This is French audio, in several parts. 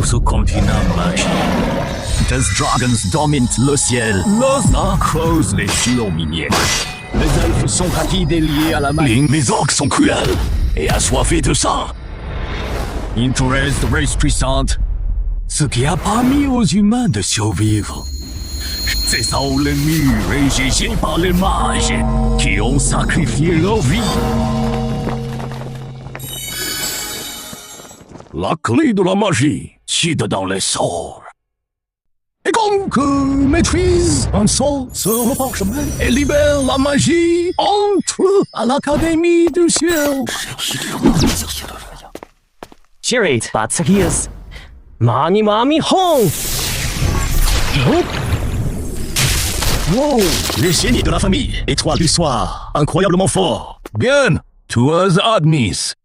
tout ce continent magique. Des dragons dominent le ciel. Les nains creusent les silos miniers. Les elfes sont rapides et liés à la magie. Les orques sont cruels et assoiffés de sang. Ils dressent de race puissante, ce qui a permis aux humains de survivre. C'est ça les murs érigés par les mages qui ont sacrifié leur vie. La clé de la magie, c'est dans les sorts. Et quiconque maîtrise un sort sur le parchemin et libère la magie entre à l'Académie du ciel. Chirate, Batsakias. Mani Mami Hong. Wow, les génies de la famille, étoile du soir, incroyablement fort. Bien, tu es admis.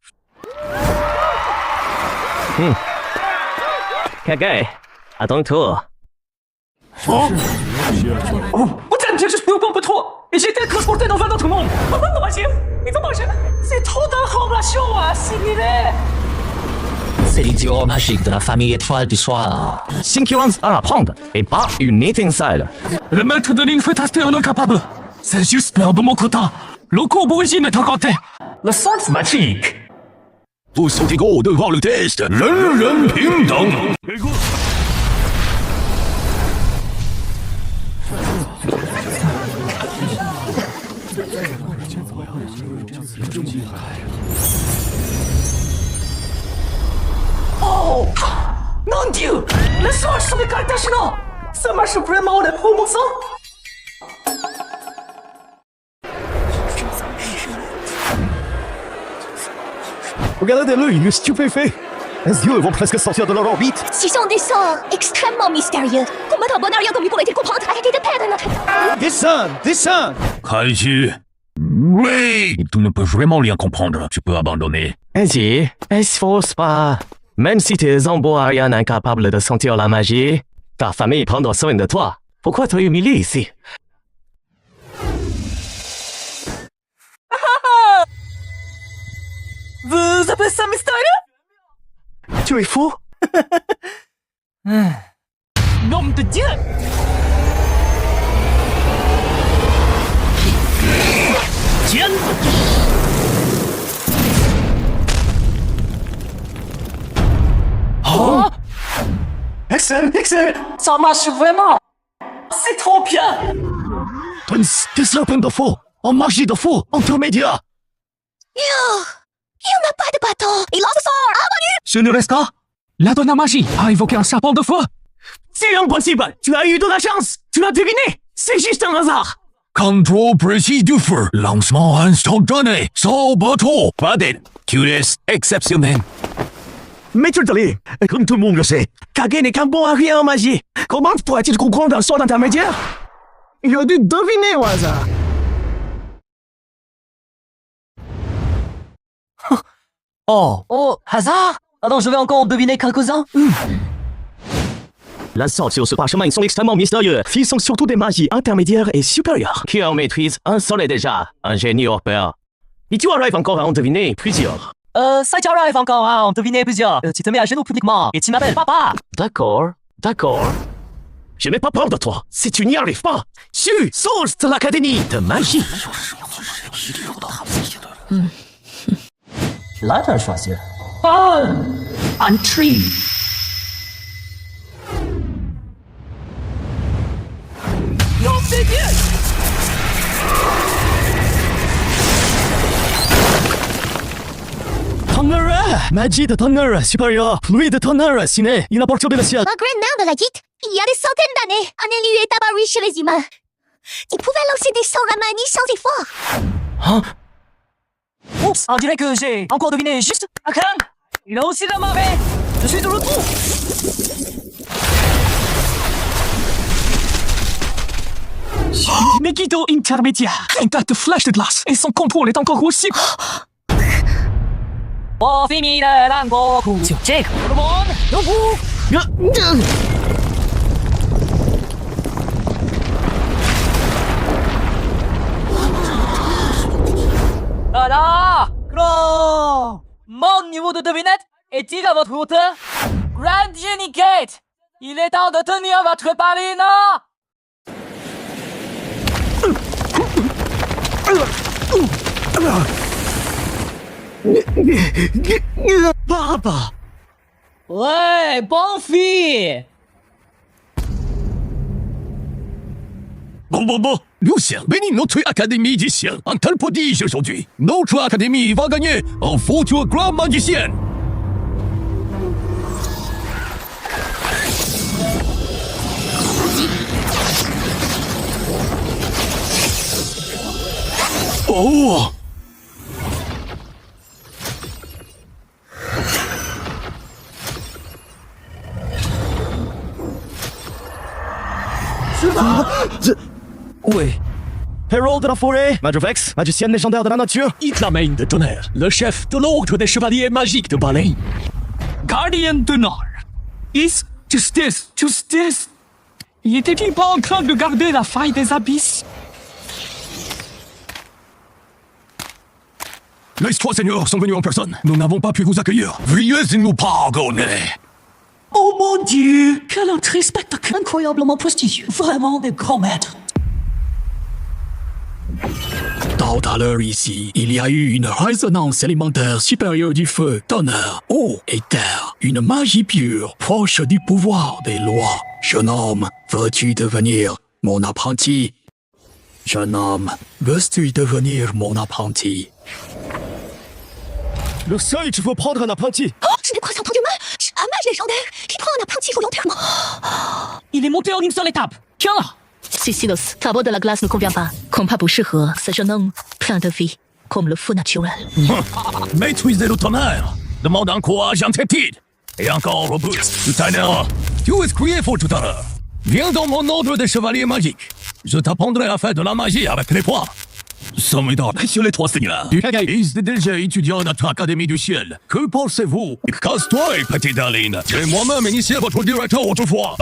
Kage, à ton tour. Oh,我简直是不蹦不脱，已经被transporté dans un autre monde。你怎么回事？c'est trop d'informations啊，是你的。C'est l'idiot magique de la famille étoile du soir. Synchronise à apprendre et pas une étincelle. Le maître de ligne fait tester un incapable. C'est juste peur de mon quota. Le courbe origine est incanté. Le sens magique. Vous sont égaux devant le test. Le ping-dong. Oh Mon Dieu, les sorts sont des Cartagena. Ça marche vraiment les promotions. Regardez-le, il est stupéfait. Les yeux vont presque sortir de leur orbite. Ce sont des sorts extrêmement mystérieux. Comment un bon arrière comme pour les comprendre, arrêtez de perdre notre temps. Descends. Kaiju. Oui, tu ne peux vraiment rien comprendre. Tu peux abandonner. Vas-y, esforce pas. Même si t'es un beau Ariane incapable de sentir la magie, ta famille prendra soin de toi. Pourquoi te humilier ici? Vous appelez ça mystérieux? Tu es fou? Nom de Dieu! Tiens! Oh! Excellent. Ça marche vraiment! C'est trop bien! Prince, des serpents de feu, en magie de feu, intermédiaire. Il n'a pas de bâton. Il lance son sort. Avenue. Je ne reste pas. La donna magie a évoqué un serpent de feu. C'est impossible! Tu as eu de la chance! Tu l'as deviné! C'est juste un hasard! Contrôle précis du feu. Lancement instantané. Sans bateau. Pas d'aide. Tu es exceptionnel. Maître de ligne, comme tout le monde le sait, Kage n'est qu'un bon arrière en magie. Comment pourrais-il comprendre un sort intermédiaire? Il a dû deviner au hasard. Oh, hasard? Alors je vais encore deviner quelques-uns. Les sorts sur ce parchemin sont extrêmement mystérieux. Ils sont surtout des magies intermédiaires et supérieures. Qui en maîtrise un seul est déjà un génie hors pair. Et tu arrives encore à en deviner plusieurs. Ça t'arrive encore à en deviner plusieurs. Tu te mets à genoux publiquement et tu m'appelles papa. D'accord. Je n'ai pas peur de toi. Si tu n'y arrives pas, tu sors de l'académie de magie. Là, tu as choisi. Un tree. Non, c'est bien. Tonnerre, magie de tonnerre supérieure, pluie de tonnerre ciné, une portion de le ciel. Malgré le nain de la dite, il y a des centaines d'années, un élu est apparu chez les humains. Il pouvait lancer des sorts à manie sans effort. Oups, on dirait que j'ai encore deviné juste. Akan, il a aussi la marée. Je suis de retour. Megiddo intermédiaire. Une tête de flèche de glace et son contrôle est encore aussi. 我飞迷的烂国库，就这个，我有谱。Alors, mon niveau de devinette est-il à votre hauteur? Grand Unicate, il est temps de tenir votre balina. Papa! Ouais, bonne fille. Bon, Lucien, bénis notre académie d'ici. Un tel prodige aujourd'hui. Notre académie va gagner un futur grand magicien. Oh! Oui. Héros de la forêt, Madrovex, magicienne légendaire de la nature. Itlamane de tonnerre, le chef de l'ordre des chevaliers magiques de Balin. Gardien de Nord. Justice. Il était-il pas en train de garder la faille des abysses? Les trois seigneurs sont venus en personne. Nous n'avons pas pu vous accueillir. Veuillez nous pardonner. Oh mon Dieu, quel entrée spectacle incroyablement prestigieux. Vraiment des grands maîtres. Tout à l'heure ici, il y a eu une résonance élémentaire supérieure du feu, tonnerre, eau et terre. Une magie pure, proche du pouvoir des lois. Jeune homme, veux-tu devenir mon apprenti? Jeune homme, veux-tu devenir mon apprenti? Le seul qu'il faut prendre un apprenti. Oh, je n'ai pas entendu mal. Un mage légendaire qui prend un apprenti volontairement. Il est monté en une seule étape. Tiens là. Sisylos, ta voix de la glace ne convient pas. Compas pour ce jeune homme plein de vie, comme le feu naturel. Maîtriser le tonnerre demande un courage intrépide et encore robuste. Tonnerre, tu es crié pour tout à l'heure. Viens dans mon ordre des chevaliers magiques. Je t'apprendrai à faire de la magie avec les poings. Sommidor, messieurs les trois seigneurs. Ils étaient déjà étudiants à notre Académie du Ciel. Que pensez-vous? Casse-toi, petite Darline. J'ai moi-même initié votre directeur autrefois.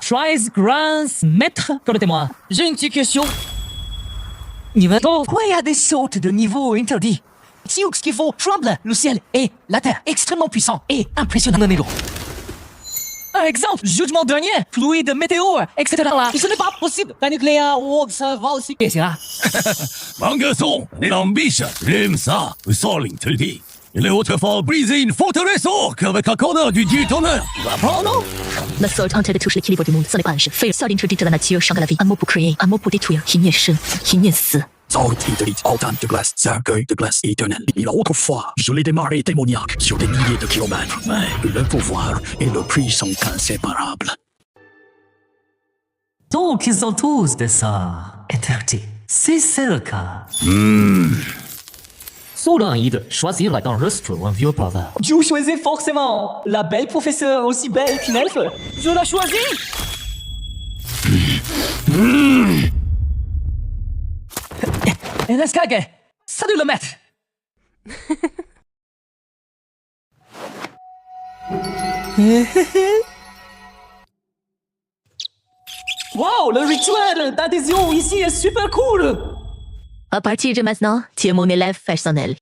Choice Grand Maître, permettez-moi. J'ai une petite question. Pourquoi il y a des sautes de niveau interdits? Si ce qu'il faut, tremble le ciel et la terre, extrêmement puissant et impressionnant. Par exemple, jugement dernier, fluide météo, etc. Ce n'est pas possible. La nucléaire ou ça va aussi. Et c'est là. Mon garçon, l'ambition, j'aime ça. Soling te le dit. Il est autrefois brisé une forteresse orque avec un corner du dieu tonnerre. Oh non. Le sort entier touche l'équilibre du monde, ce n'est pas un jeu. Fait seul interdit de la nature change la vie. Un mot pour créer, un mot pour détruire. Qui nie生, qui nie死. Sort interdit, altan de glace, cercueil de glace éternel. Il a autrefois, je l'ai démarré démoniaque sur des milliers de kilomètres. Mais le pouvoir et le prix sont inséparables. Donc ils ont tous des sorts interdits. Si c'est le cas. Soudain, choisir la dangereuse pour un vieux brother. Tu choisis forcément la belle professeure aussi belle qu'une elfe. Je la choisis. Et l'escalier. Salut le maître. Wow, le rituel d'adhésion ici est super cool. À partir de maintenant, tu es mon élève personnel.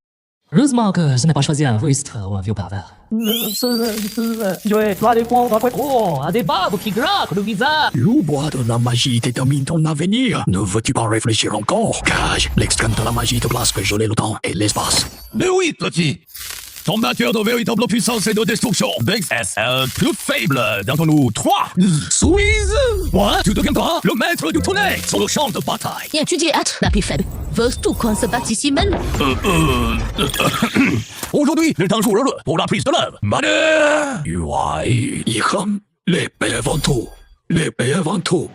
Heureusement que je n'ai pas choisi un rustre ou un vieux bavard. Je dois répondre après trop à des barbes qui grattent le visage. Le bois de la magie détermine ton avenir. Ne veux-tu pas réfléchir encore? Cage, l'extrême de la magie te place que geler le temps et l'espace. Mais oui, petit. Ton batteur de véritable puissance et de destruction. Dex SL plus faible d'entre nous trois. Souise. Moi, tu deviendras le maître du tonnerre sur le champ de bataille. Et tu dis être la plus faible. Veux-tu qu'on se batte ici même? Aujourd'hui, le temps jour heureux pour la prise de l'œuvre. Mane! UI, Icham, l'épée avant tout. L'épée avant tout.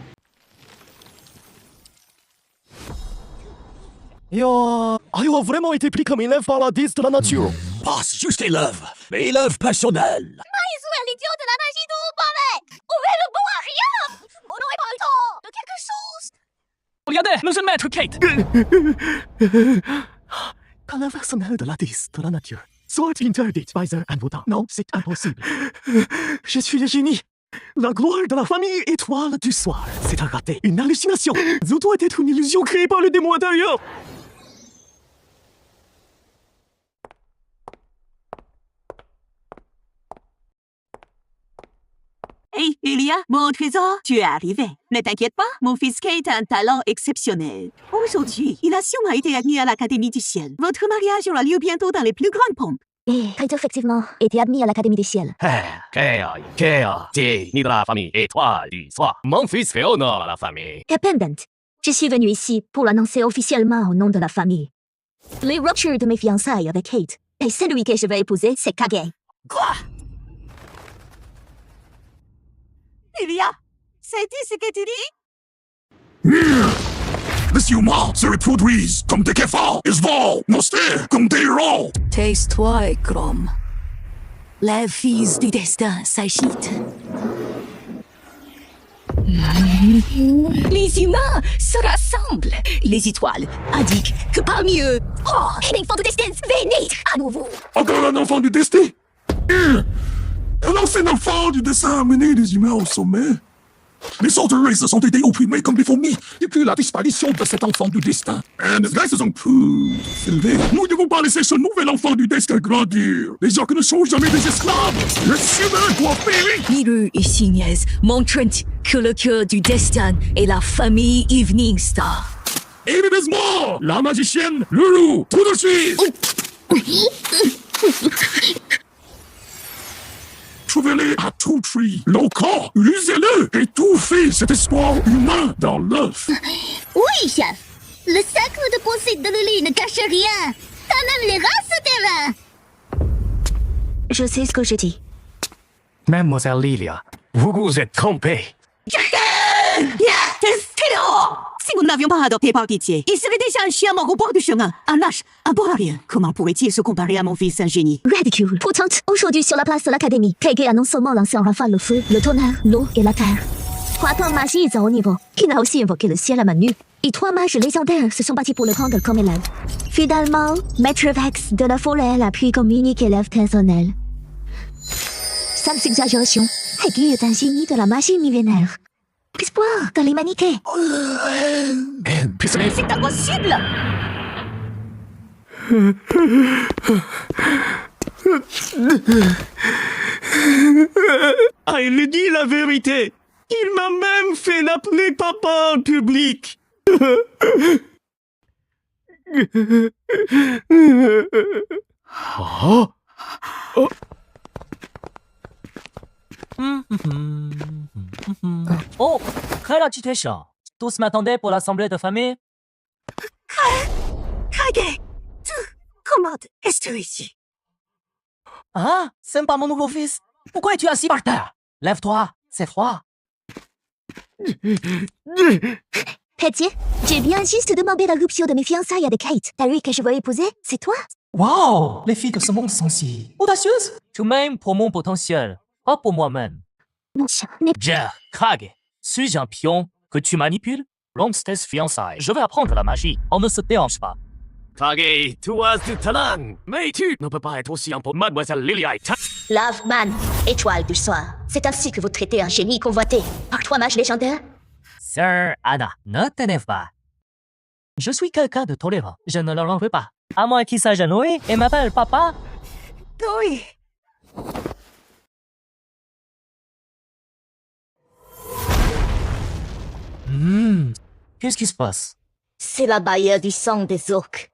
Yo a vraiment été pris comme élève par la déesse de la nature. Passe juste élève, mais élève passionnel. Maïsou est l'idiot de la magie de Oubamé. Où est le bon à rien? On n'aurait pas le temps de quelque chose. Regardez, monsieur le maître Kate. Câlin personnel de la déesse de la nature. Soit interdite by the Anvoda. Non, c'est impossible. Je suis le génie. La gloire de la famille étoile du soir. C'est un raté, une hallucination. Ça doit être une illusion créée par le démon intérieur. Elia, mon trésor, tu es arrivé. Ne t'inquiète pas, mon fils Kate a un talent exceptionnel. Aujourd'hui, il a sûrement été admis à l'Académie du Ciel. Votre mariage aura lieu bientôt dans les plus grandes pompes. Et Kate, effectivement, été admis à l'Académie des Ciels. T'es ni de la famille étoile du soir. Mon fils fait honneur à la famille. Dependent. Je suis venue ici pour l'annoncer officiellement au nom de la famille. Les ruptures de mes fiançailles avec Kate. Et celui que je vais épouser, c'est Kage. Quoi? Elia, sais-tu ce que tu dis? Les humains se reproduisent comme des cafards. Ils volent, monsters, comme des héros. Taise-toi, Grom. Les fils du destin s'agitent. Les humains se rassemblent. Les étoiles indiquent que parmi eux... Oh, l'enfant de destin va naître à nouveau. Encore un enfant du destin. Un ancien enfant du destin a amené les humains au sommet. Les autres races ont été opprimées comme des fourmis depuis la disparition de cet enfant du destin. Et les races ont pu s'élever. Nous ne devons pas laisser ce nouvel enfant du destin grandir. Les orques ne sont jamais des esclaves. Les humains doivent périr. Miru et Signes montrent que le cœur du destin est la famille Evening Star. Immédiatement, la magicienne, le loup, tout de suite. Trouvez-les à tout prix. L'encore, usez-le. Étouffez cet espoir humain dans l'œuf. Oui, chef. Le sacre de Poséidon de Lily ne cache rien. Pas même les races terrain. Je sais ce que je dis. Mademoiselle Lilia, vous vous êtes trompée. Si nous n'avions pas adopté par pitié, il serait déjà un chien mort au bord du chemin. Un lâche, un bon à rien. Comment pourrait-il se comparer à mon fils, un génie? Ridicule. Pourtant, aujourd'hui, sur la place de l'Académie, Kage a non seulement lancé en rafale le feu, le tonnerre, l'eau et la terre. 3 temps magiques à haut niveau, qui n'a aussi invoqué le ciel à main nue. Et 3 mages légendaires se sont battus pour le prendre comme élève. Finalement, Maître Vex de la forêt l'a pris comme unique élève personnel. Sans exagération, Kage est un génie de la magie millénaire. Espoir dans l'humanité. C'est impossible! Ah, il dit la vérité. Il m'a même fait l'appeler papa en public. Oh. Oh, quelle agitation. Tous m'attendaient pour l'assemblée de famille. Kage, comment es-tu ici? Ah, c'est pas mon nouveau fils. Pourquoi es-tu assis par terre? Lève-toi, c'est froid. Petit, j'ai bien juste demandé la rupture de mes fiançailles avec Kate. Celui que je veux épouser, c'est toi? Wow, les filles de ce monde sont si audacieuses. Tout même pour mon potentiel, pas pour moi-même. Mon chat n'est Jer, Kage, suis-je un pion que tu manipules? Longue tes fiançailles, je vais apprendre la magie. On ne se dérange pas. Kage, tu as du talent, mais tu ne peux pas être aussi impôt. Mademoiselle Lilia. Love Man, étoile du soir. C'est ainsi que vous traitez un génie convoité par 3 mages légendaires? Sir Anna, ne t'énerve pas. Je suis quelqu'un de tolérant, je ne leur en veux pas. À moins qu'il s'agenouille et m'appelle papa. Oui. Qu'est-ce qui se passe? C'est la barrière du sang des orques.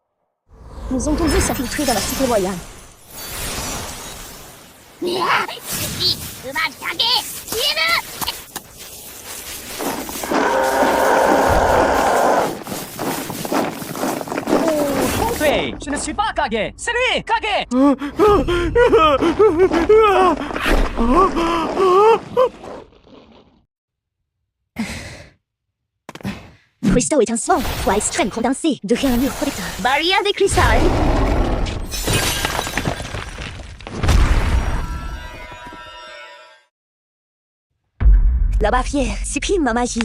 Nous ont osé s'infiltrer dans la cité royale. Trompé, je ne suis pas Kage, c'est lui, Kage. Cristaux est un sang, poids extrême condensé, devient un mur protecteur. Barrière des cristals. La barrière supprime ma magie.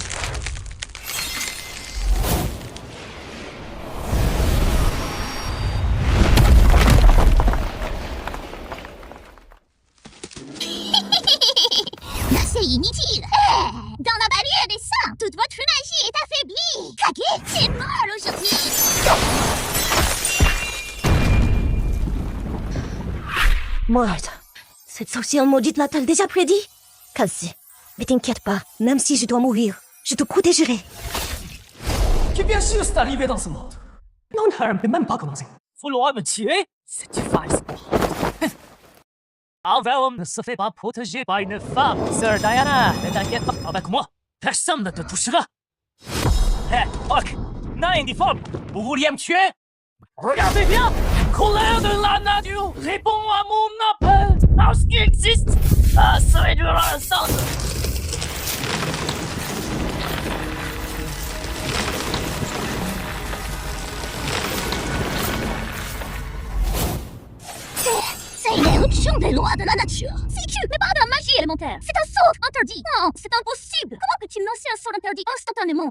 C'est inutile. Dans la barrière des sangs, toute votre magie est affaiblie. Kage, c'est mort aujourd'hui. Morte. Cette sorcière maudite l'a-t-elle déjà prédit? Quasi. Mais t'inquiète pas, même si je dois mourir, je te protégerai. Tu viens juste d'arriver dans ce monde. L'honneur n'est même pas commencé. Vouloir me tuer, c'est du faux espoir. Un vrai homme ne se fait pas protéger par une femme. Sœur Diana, ne t'inquiète pas, avec moi, personne ne te touchera. Hé, Orc, nain uniforme, vous vouliez me tuer? Regardez bien, colère de la nature répond à mon appel. Alors, ce qui existe, ça se réduira à ça. C'est l'éruption des lois de la nature. Si tu n'es pas de la magie élémentaire, c'est un sort interdit. Non, c'est impossible. Comment peux-tu lancer un sort interdit instantanément?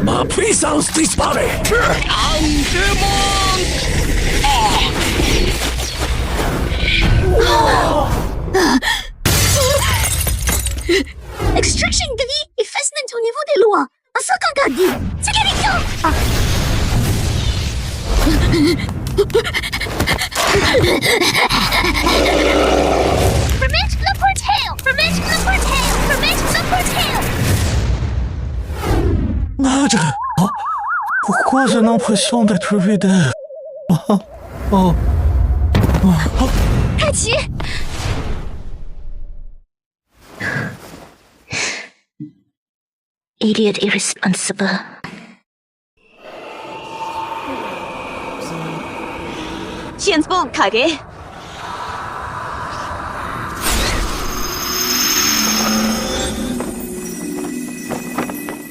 Ma puissance disparaît. Un démon. Extraction Glee, effacement au niveau des lois. Un sort interdit. C'est l'éviction. Permit le portail. Permit le portail. Permit le portail. Nage. Pourquoi j'ai l'impression d'être vide? Pitié. Idiot irresponsible. 행복하게.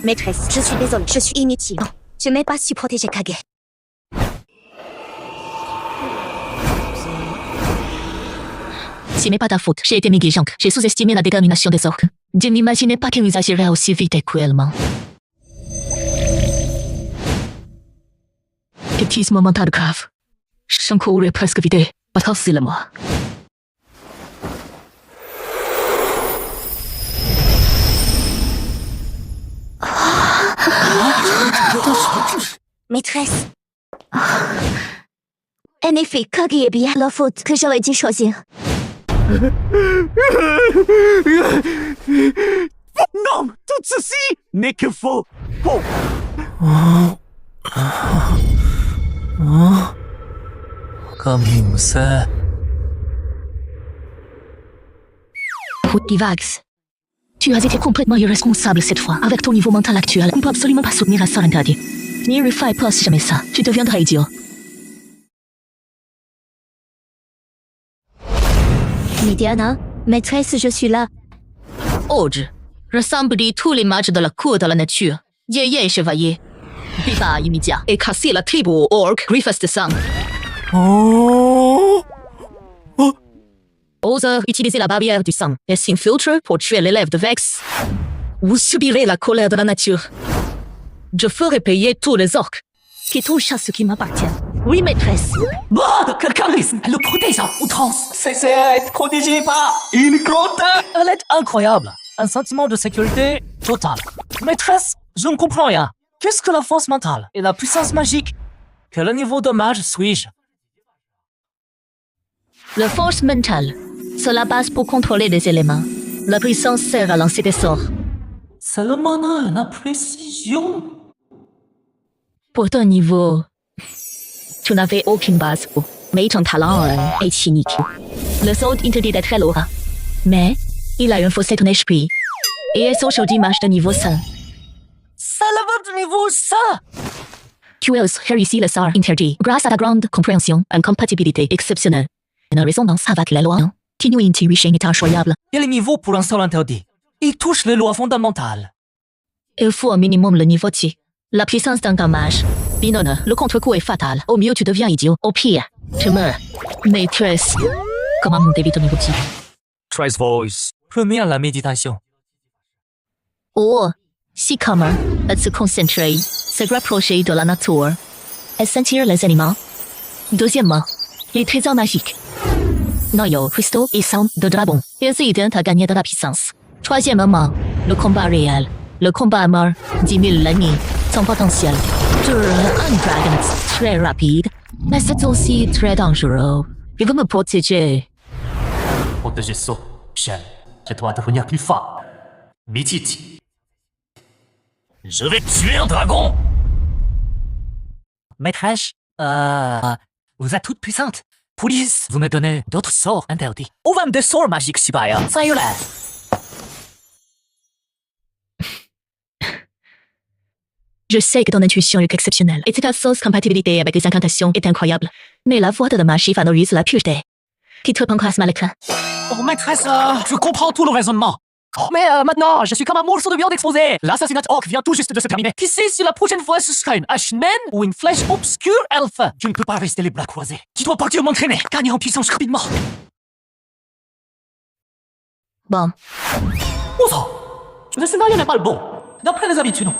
Maîtresse, je suis désolée, je suis inutile. Je n'ai pas su protéger Kage. Ce n'est pas ta faute, j'ai été négligente. J'ai sous-estimé la détermination des orques. Je n'imaginais pas qu'ils agiraient aussi vite et cruellement. Épuisement mental grave. Son corps est presque vidé. Attends-le-moi. Maîtresse. En effet, Kage est bien la faute que j'aurais dû choisir. Non, tout ceci n'est que faux. Faux. Comme il me sait. Divax. Tu as été complètement irresponsable cette fois. Avec ton niveau mental actuel, on ne peut absolument pas soutenir un sort interdit. Ne refais pas jamais ça. Tu deviendras idiot. Midiana, maîtresse, je suis là. Auge, ressemble tous les mages de la cour de la nature. Yéyé et chevalier. Biba immédiat et casser la tribu orc Griffiths de sang. Ose utiliser la barrière du sang et s'infiltre pour tuer l'élève de Vex. Vous subirez la colère de la nature. Je ferai payer tous les orques qui touchent à ce qui m'appartient. Oui, maîtresse. Bah, quel charisme! Elle le protège à outrance! C'est être protégé par une grotte! Elle est incroyable! Un sentiment de sécurité total. Maîtresse, je ne comprends rien. Qu'est-ce que la force mentale et la puissance magique? Quel niveau de mage suis-je? La force mentale, c'est la base pour contrôler les éléments. La puissance sert à lancer des sorts. C'est le mana et la précision. Pour ton niveau, tu n'avais aucune base. Mais ton talent est cynique. Le sort interdit d'être très lourd. Mais il a renforcé ton esprit. Et est aujourd'hui marche de niveau 5. C'est le votre niveau ça! Tu as réussi le sort interdit grâce à ta grande compréhension et compatibilité exceptionnelle. Une résonance avec la loi. Ton intuition est incroyable. Quel est le niveau pour un sort interdit? Il touche les lois fondamentales. Il faut au minimum le niveau T. La puissance d'un mage. Binone, le contre-coup est fatal. Au mieux, tu deviens idiot. Au pire, tu meurs. Maîtresse, comment monter vite au niveau T? Trace Voice. Première, la méditation. Oh, si comment se concentrer, se rapprocher de la nature et sentir les animaux. Deuxièmement, les trésors magiques. Noyaux, cristaux et sang de dragon. Ils aident à gagner de la puissance. Troisièmement, le combat réel. Le combat à mort diminue l'ennemi, son potentiel. Pour un dragon très rapide, mais c'est aussi très dangereux. Il veut me protéger. Protéger ça, Michel. Je dois devenir plus fort. Mititi. Je vais tuer un dragon. Maîtresse, vous êtes toute puissante. Police, vous me donnez d'autres sorts interdits. Ou même des sorts magiques supérieurs. Soyez-là. Je sais que ton intuition est exceptionnelle et ta sauce compatibilité avec les incantations est incroyable. Mais la voix de la magie favorise la pureté. Qui te pancrasse malika. Oh, maîtresse, je comprends tout le raisonnement. Oh, mais maintenant, je suis comme un morceau de viande exposé. L'assassinat orc vient tout juste de se terminer. Qui sait si la prochaine fois ce sera une hache naine ou une flèche obscure elfe? Je ne peux pas rester les bras croisés. Tu dois partir m'entraîner, gagner en puissance rapidement. Bon, Oh ça, ce scénario n'est pas le bon. D'après les habitudes,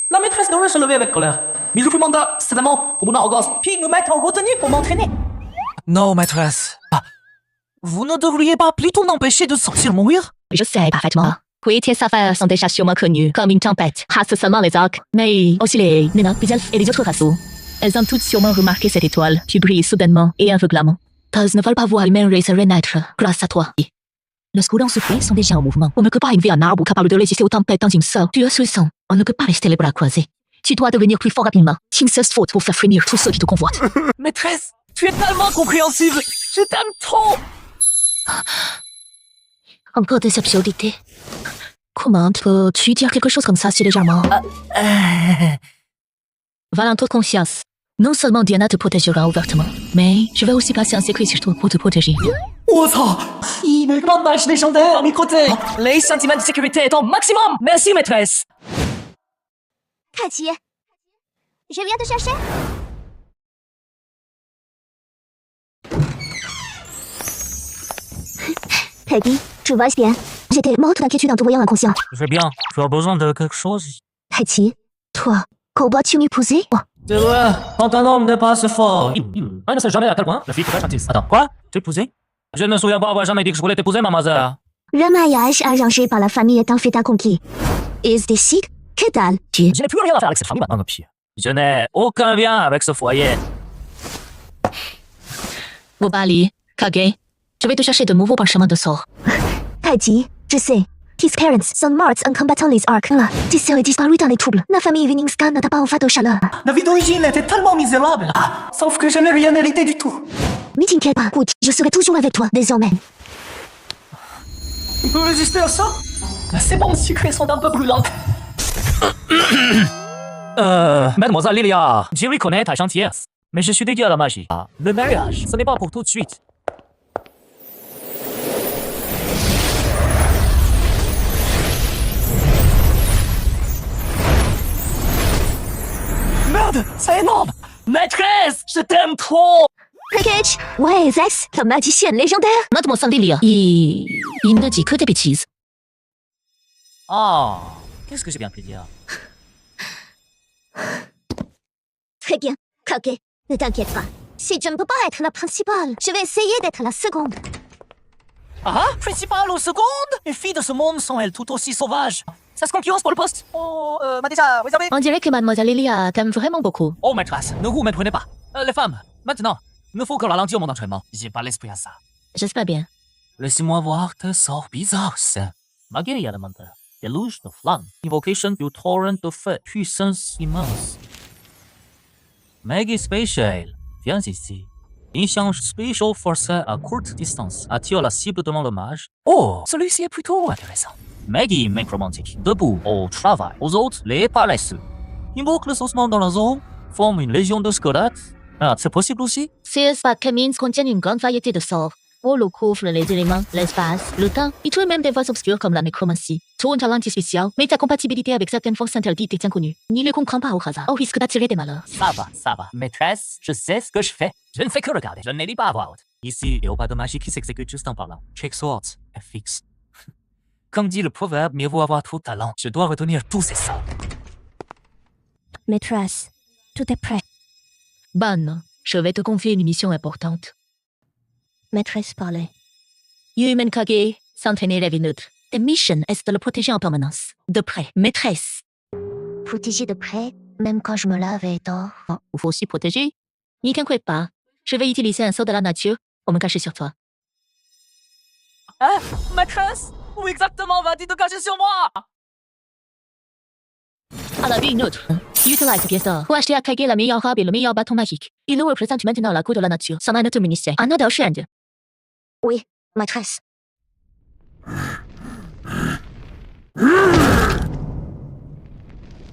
la maîtresse devrait se lever avec colère. Mais je vous demande certainement pour mon arrogance, puis me mettre en retenue pour m'entraîner. Non, maîtresse. Vous ne devriez pas plutôt m'empêcher de sortir mourir? je sais parfaitement. Oui, tes affaires sont déjà sûrement connues comme une tempête. Reste seulement les orques, mais aussi les nains, les elfes et les autres races. Elles ont toutes sûrement remarqué cette étoile qui brille soudainement et aveuglément. Elles ne veulent pas voir l'humain race renaître grâce à toi. Les courants soufflés sont déjà en mouvement. On ne peut pas élever un arbre capable de résister aux tempêtes dans une seule. Tu es ce sang. On ne peut pas rester les bras croisés. Tu dois devenir plus fort rapidement. Une seule faute pour faire frémir tous ceux qui te convoitent. Maîtresse, tu es tellement compréhensible. Je t'aime trop. Encore des absurdités. Comment peux-tu dire quelque chose comme ça si légèrement? Va en toute confiance. Non seulement Diana te protégera ouvertement, mais je vais aussi passer un secret sur toi pour te protéger. Oh ça, une grande marche légendaire à mes côtés. Les sentiments de sécurité est au maximum. Merci, maîtresse. Cathy, je viens te chercher. Peggy, tu vas bien? J'étais morte d'inquiétude en te voyant inconscient. Je vais bien. Tu as besoin de quelque chose? Cathy, toi, comment tu m'épouser? C'est vrai, quand un homme n'est pas assez fort. On ne sait jamais à quel point la fille pourrait chanter. Attends, quoi? T'épouser? Je ne me souviens pas avoir jamais dit que je voulais t'épouser, mademoiselle. Le mariage arrangé par la famille est un fait accompli. Ils décident que dalle. Je n'ai plus rien à faire avec cette famille maintenant. Je n'ai aucun lien avec ce foyer. Wobali, Kage, je vais te chercher de nouveaux parchemins de sort. Cathy, je sais. His parents sont morts en combattant les orques. Tu serais disparu dans les troubles. La famille Winningscan n'a pas offert de chaleur. La vie d'origine était tellement misérable. Sauf que je n'ai rien hérité du tout. Mais t'inquiète pas, écoute, je serai toujours avec toi, désormais. Tu peux résister à ça? Ces bombes sucrées sont un peu brûlantes. Mademoiselle Lilia, je reconnais ta gentillesse, mais je suis dédié à la magie. Le mariage, ce n'est pas pour tout de suite. Merde, c'est énorme. Maîtresse, je t'aime trop. Package, ouais, Zex, la magicienne légendaire. Mademoiselle Lilia, il ne dit que des bêtises. Oh, qu'est-ce que j'ai bien pu dire? Très bien, Kage, ne t'inquiète pas. Si je ne peux pas être la principale, je vais essayer d'être la seconde. Ah, principale ou seconde? Les filles de ce monde sont-elles tout aussi sauvages? Ça se concurrence pour le poste? Oh, déjà, vous avez... On dirait que Mademoiselle Lilia t'aime vraiment beaucoup. Oh, maîtresse, ne vous méprenez pas. Les femmes, maintenant, il me faut que ralentir mon entraînement. J'ai pas l'esprit à ça. J'espère bien. Laisse-moi voir tes sorts bizarres. Magie élémentaire, déluge de flamme, invocation du torrent de feu, puissance immense. Magie spatiale, viens ici. Échange spatial forcé à courte distance, attire la cible devant le mage. Oh, celui-ci est plutôt intéressant. Magie nécromantique, debout, au travail, aux autres, les paresseux. Invoque le ossements dans la zone, forme une légion de squelettes. Ah, c'est possible aussi? Ces Camins contiennent une grande variété de sorts. Pour le couvre les éléments, l'espace, le temps, et tout même des voies obscures comme la nécromancie. Tout un talent spécial, mais ta compatibilité avec certaines forces interdites est inconnue. Ni le comprends pas au hasard, au risque d'attirer des malheurs. Ça va. Maîtresse, je sais ce que je fais. Je ne fais que regarder, je ne lis pas à voix haute. Ici, il n'y a pas de magie qui s'exécute juste en parlant. Check swords, FX. Comme dit le proverbe, mieux vaut avoir trop de talent. Je dois retenir tous ces sorts. Maîtresse, tout est prêt. Bonne, je vais te confier une mission importante. Maîtresse, parlez. Yumen Kage s'entraîner la vie neutre. Ta mission est de le protéger en permanence. De près, maîtresse. Protéger de près, même quand je me lave et dors. Oh, il faut aussi protéger. N'y t'inquiète pas. Je vais utiliser un sort de la nature pour me cacher sur toi. Hein? Maîtresse? Où exactement va-t-il te cacher sur moi? À la vie neutre. Utilise pièce d'or pour acheter à Kage la meilleure robe et le meilleur bâton magique. Il nous représente maintenant la cour de la nature. Son notre ministère. Un ordre de Oui, maîtresse.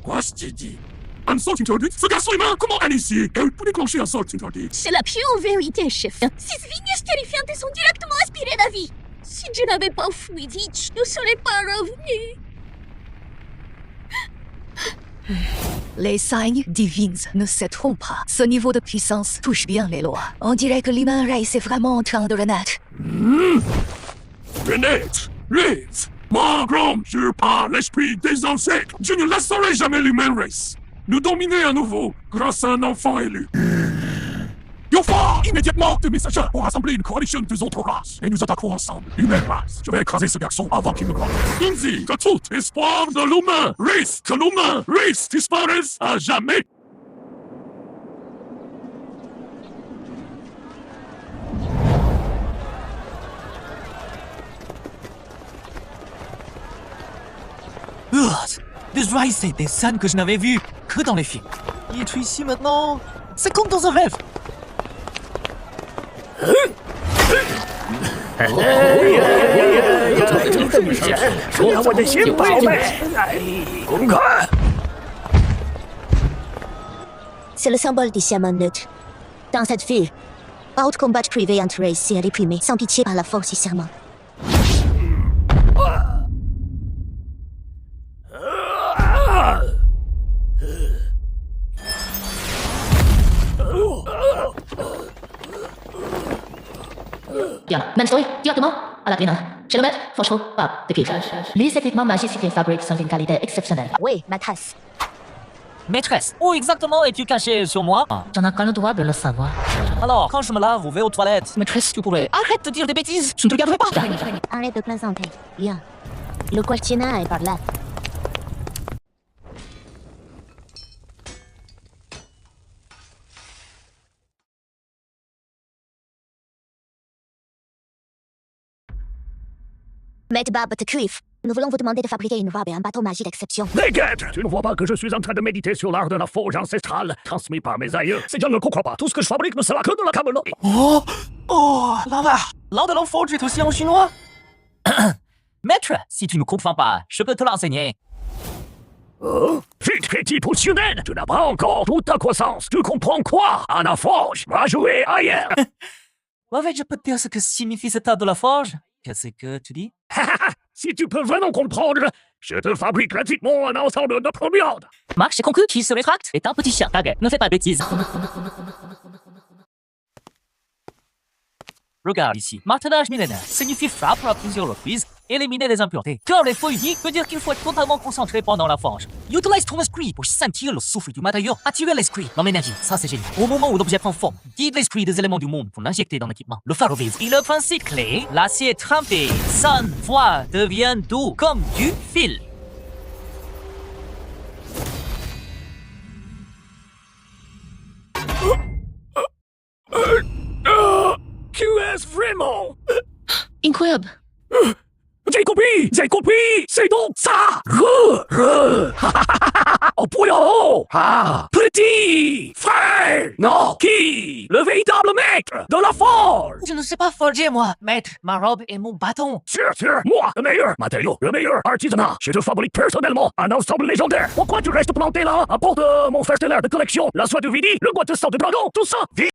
Quoi, je t'ai dit? Un sort interdit? Ce garçon humain, comment initier? Elle peut déclencher un sort interdit. C'est la pure vérité, chef. Ces vignes terrifiantes sont directement inspirées de la vie. Si je n'avais pas fui vite, je ne serais pas revenu. Les signes divines ne se trompent pas. Ce niveau de puissance touche bien les lois. On dirait que l'human race est vraiment en train de renaître. Renaître! Live! Moi, Grom, je par l'esprit des ancêtres, je ne laisserai jamais l'human race. Nous dominer à nouveau grâce à un enfant élu. Yofa, immédiatement, tes messagers ont rassemblé une coalition des autres races et nous attaquerons ensemble. Humaine race. Je vais écraser ce garçon avant qu'il me grandisse. Inzi, que tout espoir de l'humain race, que l'humain race disparaisse à jamais. Des Rise, c'est des scènes que je n'avais vues que dans les films. Il est ici maintenant. C'est comme dans un rêve. C'est le symbole du serment neutre. Dans cette ville, out combat privé entre races est réprimé sans pitié par la force du serment. Bien, même story, directement à la grille. Chez le maître, franchement, pas de pied. Les équipements magiques qu'ils fabriquent sont d'une qualité exceptionnelle. Oui, maîtresse. Maîtresse, où exactement es-tu caché sur moi? J'en ai quand le droit de le savoir. Alors, quand je me lave ou vais aux toilettes? Maîtresse, tu pourrais. Arrête de dire des bêtises. Je ne te regarderai pas. Arrête de plaisanter. Bien. Le questionnaire est par là. Maître Barbe de Cuivre, nous voulons vous demander de fabriquer une robe et un bateau magique d'exception. Déguette! Tu ne vois pas que je suis en train de méditer sur l'art de la forge ancestrale, transmis par mes aïeux. Si je ne le comprends pas, tout ce que je fabrique ne sera que de la camelote. Oh, là-bas. L'art de l'enfant est aussi en chinois. Maître, si tu ne comprends pas, je peux te l'enseigner. Oh? Vite, petit poutionnel! Tu n'as pas encore toute ta croissance. Tu comprends quoi? À la forge, va jouer ailleurs. Ouais, je peux te dire ce que signifie cet art de la forge? Qu'est-ce que tu dis? Si tu peux vraiment comprendre, je te fabrique gratuitement un ensemble de premium. Marche, j'ai conclu. Qui se rétracte est un petit chien. Taguet, ne fais pas de bêtises. Regarde ici. Martelage millénaire signifie frappe à plusieurs reprises, éliminer les impuretés. Car les feux uniques veut dire qu'il faut être totalement concentré pendant la forge. Utilise ton esprit pour sentir le souffle du matériau, attirer l'esprit dans l'énergie. Ça, c'est génial. Au moment où l'objet prend forme, guide l'esprit des éléments du monde pour l'injecter dans l'équipement. Le faire vivre. Et le principe clé, l'acier trempé, sonne, voix, devient doux comme du fil. Tu es vraiment... Incroyable. J'ai compris, c'est donc ça. Oh bouillon, petit frère, non, qui, le véritable maître de la forge. Je ne sais pas forger, moi. Maître, ma robe et mon bâton. Sûr, moi, le meilleur matériau, le meilleur artisanat. Je te fabrique personnellement un ensemble légendaire. Pourquoi tu restes planté là, à bord de mon fer stellaire de collection, la soie de Vidi, le bois de sang de dragon, tout ça, vite.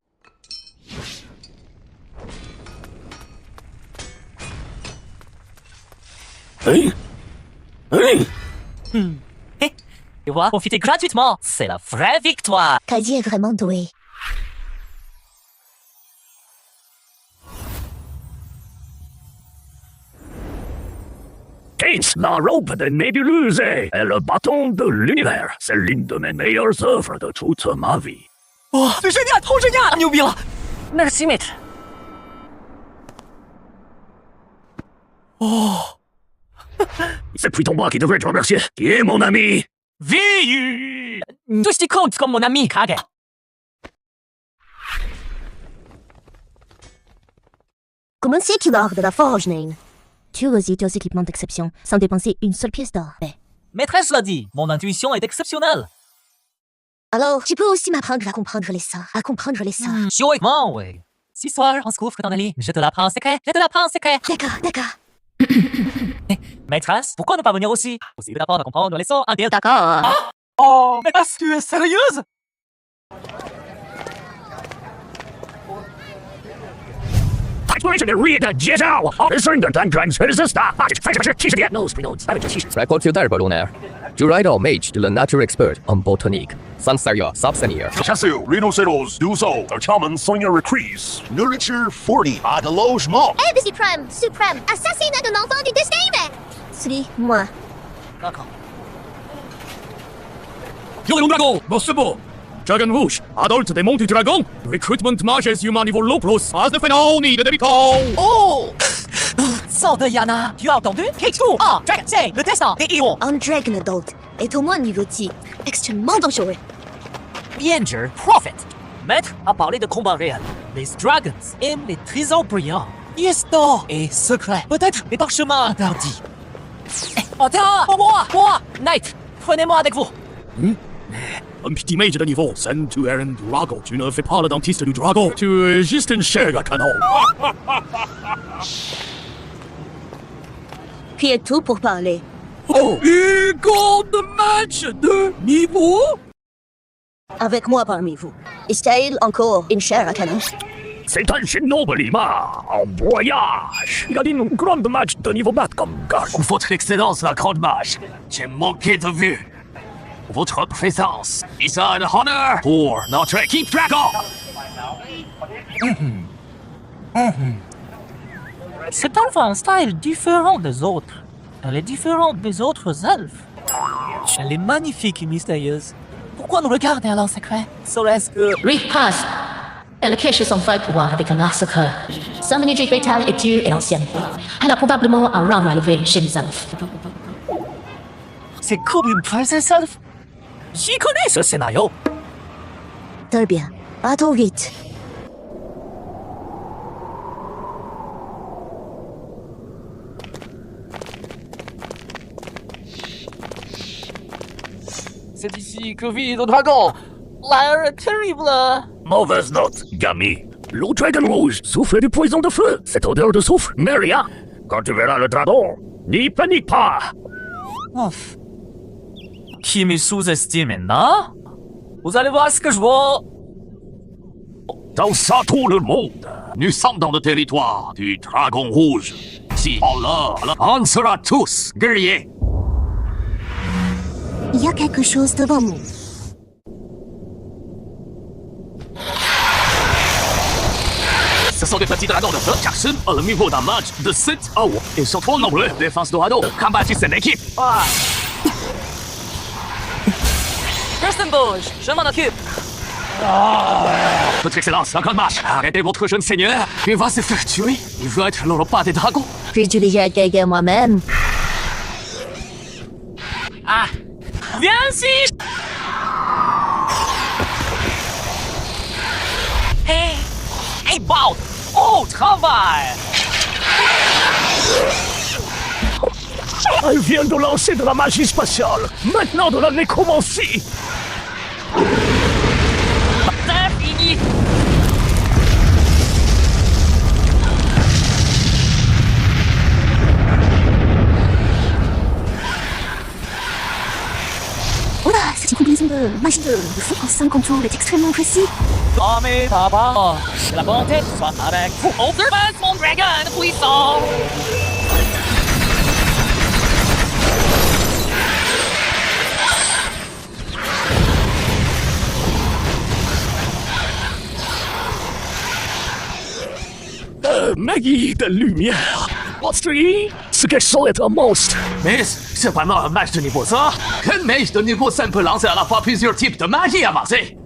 Tu vois, profiter gratuitement, c'est la vraie victoire. Kaji est vraiment doué. Ok, Fates, la robe de nébuleuse et le bâton de l'univers. C'est l'une de mes meilleures œuvres de toute ma vie. Oh, c'est génial, trop génial! 牛逼了 Merci, maître. Oh. C'est plutôt moi qui devrais te remercier. Qui est mon ami? Viu! Tu te comptes comme mon ami, Kage. Commencez qui l'art de la forge, Nain. Tu resis tes équipements d'exception sans dépenser une seule pièce d'or. Maîtresse l'a dit, mon intuition est exceptionnelle. Alors, tu peux aussi m'apprendre à comprendre les sorts. Chouettement, oui. Ce soir, on se couvre dans le lit. Je te l'apprends en secret. D'accord. Maîtresse, pourquoi ne pas venir aussi? Possible d'apprendre à comprendre les sorts internes. D'accord. Oh, maîtresse, tu es sérieuse? Record Durito Mage de la Nature Expert en botanique. Sansaria Subsenior. Chasseur, rhinocéros, 12 ans, Chaman Seigneur Recrease. Nourriture 40 à de logement. ABC Prime, suprême, assassinat d'un enfant du destin. Suis-moi. D'accord. Yo, Dragon, boss beau. Dragon Rouge, adulte démon du dragon. Recruitment mages humains niveau low plus. As de phénomène de débutant. Oh! Sort de Yana, tu as entendu? Kexu, Dragon, c'est le destin des héros. Un dragon adult est au moins niveau 10, extrêmement dangereux. Bienjer, Prophet. Maître a parlé de combat réel. Les dragons aiment les trésors brillants. Pièces d'or et secrets. Peut-être les parchemins interdits. Attends, moi, Knight, prenez-moi avec vous. Un petit mage de niveau, send to Aaron Drago. Tu ne fais pas le dentiste du dragon. Tu es juste une chair à canon. Qui est tout pour parler? Oh, Hugo de match de niveau? Avec moi parmi vous. Est-il encore une chair à canon? C'est un noble Lima en voyage. Il a une grande match de niveau bas comme garde. Votre Excellence, la Grande Mage, j'ai manqué de vue. Votre présence est un honneur pour notre équipe Dragon. Cet elfe a un style différent des autres. Elle est différente des autres elfes. Elle est magnifique et mystérieuse. Pourquoi nous regarder en secret? Serait-ce que... Rift Pass. Elle cache son vrai pouvoir avec un massacre. Sa manigée vétale est dure et ancienne. Elle a probablement un rang à lever chez les elfes. C'est comme une princesse elfe. J'y connais ce scénario. Très bien. Attends vite. C'est ici que vit le dragon. L'air est terrible. Mauvaise note, Gami. Le Dragon Rouge souffle du poison de feu. Cette odeur de soufre n'est rien. Quand tu verras le dragon, n'y panique pas. Ouf. Qui me sous-estime maintenant? Vous allez voir ce que je vois. Dans ça tout le monde. Nous sommes dans le territoire du Dragon Rouge. Si on sera tous guerriers. Il y a quelque chose devant nous. Ce sont des petits dragons de feu. Jackson a le niveau d'un match de 7 à 1. Ils sont trop nombreux. Défense Dorado. Combattez cette équipe. Kirsten Bouge, je m'en occupe. Votre Excellence, la Grande Marche. Arrêtez votre jeune seigneur. Il va se faire tuer. Il veut être le repas des dragons. Puis-je déjà gagner moi-même? Viens ici. Hey, Bout. Au travail. Elle vient de lancer de la magie spatiale. Maintenant de la nécromancie. C'est fini. Oula, cette combinaison de magie de feu en 5 contours est extrêmement précis. Oh mais papa, que la bonté soit avec vous. Observez mon dragon puissant. Magie de lumière. Street ce qu'elle saurait être un monstre. Mais c'est vraiment un mage de niveau ça? Qu'un mage de niveau 5 peut lancer à la fois plusieurs types de magie avancée?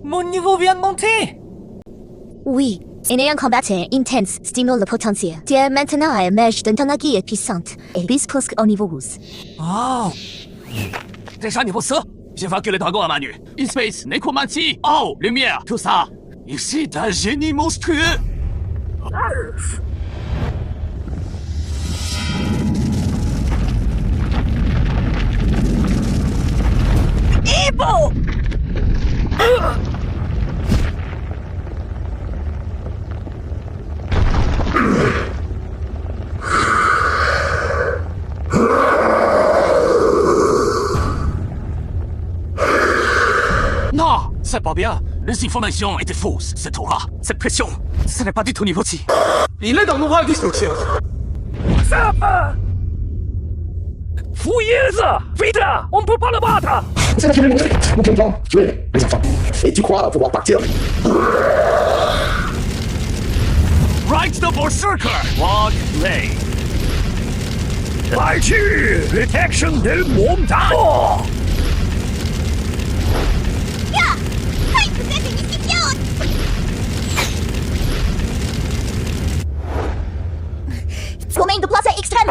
Mon niveau vient de monter. Oui, et un combat intense stimule le potentiel. Tu es maintenant un mage dont ton magie est puissante et plus presque au niveau 12. Oh! Déjà niveau ça? J'ai vaincu le dragon à main nue. Space, nécromancie, oh, lumière, tout ça. Ici, d'un génie monstrueux. Evil! Non, c'est pas bien. Les informations étaient fausses. Cette aura, cette pression, ce n'est pas du tout niveau ci. Il est dans l'oral destruction. Ça va! Fouilleuse! Vite là! On ne peut pas le battre! C'est là que je vais montrer mon plan. Tuer les enfants. Et tu crois pouvoir partir? Right the berserker! Walk lane. 来去 Detection del Montano! Swimming de place extrême!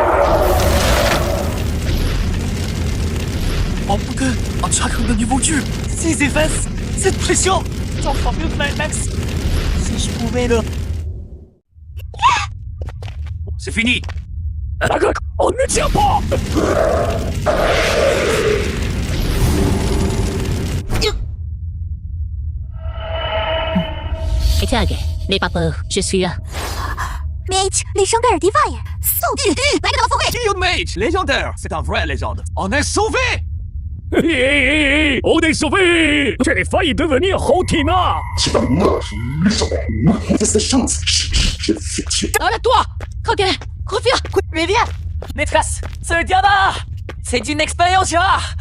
On peut que en chacun de niveau Dieu, s'ils effacent cette pression, j'en ferai mieux que Max. Si je pouvais le... C'est fini. On ne tient pas! Etiage, n'aie pas peur, je suis là. Mage, légendaire divine! Saute! Bague dans la forêt! Shield Mage, légendaire. C'est un vrai légende. On est sauvé! On est sauvés! J'ai failli devenir Rotina! C'est pas moi, on fait cette chance. Je le fais tuer. Arrête-toi! Reviens! Reviens! Maîtresse, c'est Diana! C'est une expérience rare!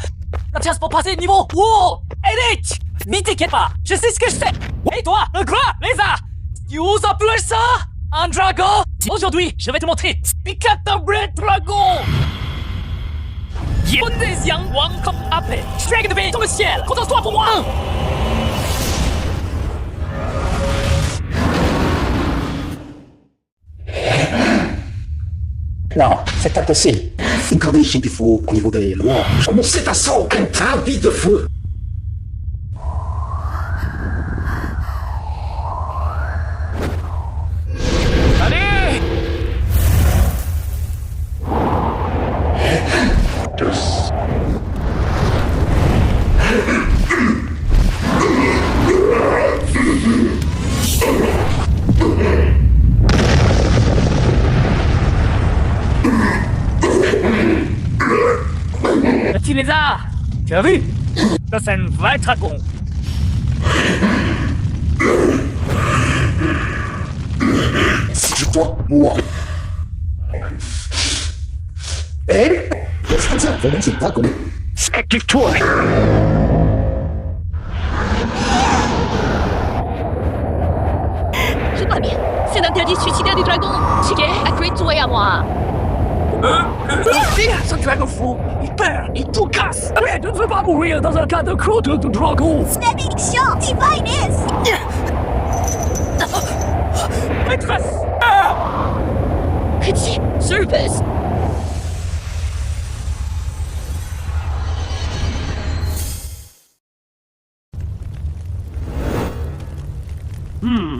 La chance pour passer de niveau! Wow! Elite! N'y t'inquiète pas, je sais ce que je fais! Et toi, le grand lézard! Tu oses appeler ça un dragon? Aujourd'hui, je vais te montrer Pick up the Red Dragon! Des Yang Wang comme appelé! Strike de paix dans le ciel! Contente-toi pour moi! Non, c'est impossible. Incarnation du feu au niveau des lois. Mon cet assaut, un travis de feu. Allez! Petit lézard! Tu as vu? Ça c'est un vrai dragon! Si je dois mourir. Eh? C'est ça, vraiment, c'est pas connu. Active-toi! Je vois bien. C'est l'interdit suicidaire du dragon. Chiquet, accrète-toi à moi. C'est un dragon fou! Il perd, il tout casse! Mais tu ne veux pas mourir dans un cas de crotte de dragon! Bénédiction divine is! Maîtresse! Petit service.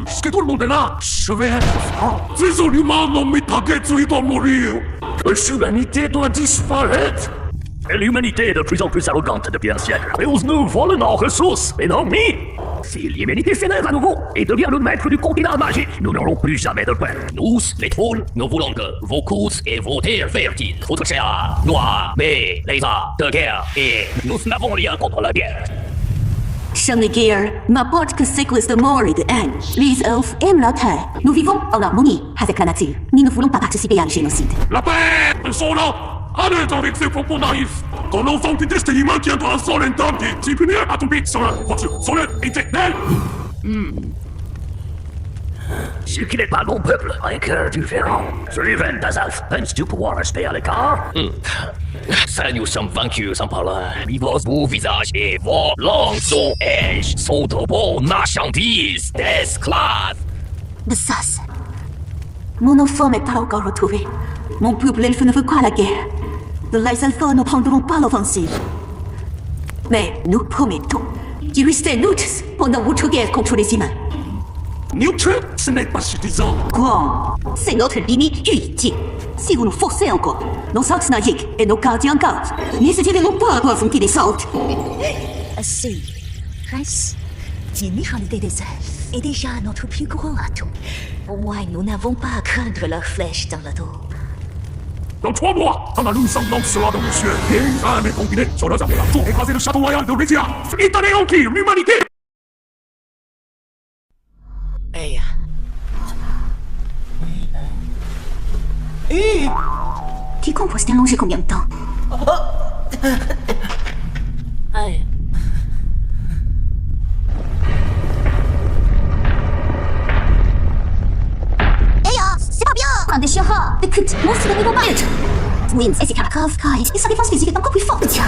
Est-ce que tout le monde est là? Je vais être franc. Ces humains non mes targets, ils doivent mourir. L'humanité doit disparaître. Et l'humanité est de plus en plus arrogante depuis un siècle. Et nous vole nos ressources, et non ni. Si l'humanité s'élève à nouveau et devient le maître du continent magique, nous n'aurons plus jamais de peur. Nous, les trolls, nous voulons que vos courses et vos terres fertiles, votre chair, noir, mais les arts de guerre, et nous n'avons rien contre la guerre. Shangri-Gear m'apporte que cycles de mort et de haine. Les elfes aiment la terre. Nous vivons en harmonie avec la nature. Nous ne voulons pas participer à un génocide. La paix! Ils sont là! Allez avec ces propos naïfs! Ton enfant détesté humain tiendra son intendé. Tu punir à tomber sur la voiture, sur le éternel. Ce qui n'est pas mon peuple a un cœur différent. Sullivan d'Azalf, penses-tu pouvoir rester à l'écart? Ça, nous sommes vaincus en parlant. Vos beaux visages et vos longs ailes sont de bonnes marchandises d'esclaves. Besace. Mon enfant n'est pas encore retrouvé. Mon peuple elfe ne veut pas la guerre. Les elfes ne prendront pas l'offensive. Mais nous promettons de rester neutres pendant votre guerre contre les humains. Neutre, ce n'est pas suffisant. Grand, c'est notre limite ultime. Si vous nous forcez encore, nos Saxnagiques et nos gardiens gardes n'hésiteront pas à affronter les autres. Assez. Reste. L'immoralité des elfes est déjà notre plus gros atout. Au moins, nous n'avons pas à craindre leurs flèches dans le dos. Dans 3 mois, Andalou s'enlancera dans le ciel et une armée combinée sur leurs armées pour écraser le château royal de Rétia et anéantir l'humanité. Hey. Tu comprends c'est allongé combien de temps? Hey. C'est pas bien! Un déchireur, des cryptes, monstres de niveau bête! Wins et ses Karakov, Kai, et sa défense physique est encore plus forte!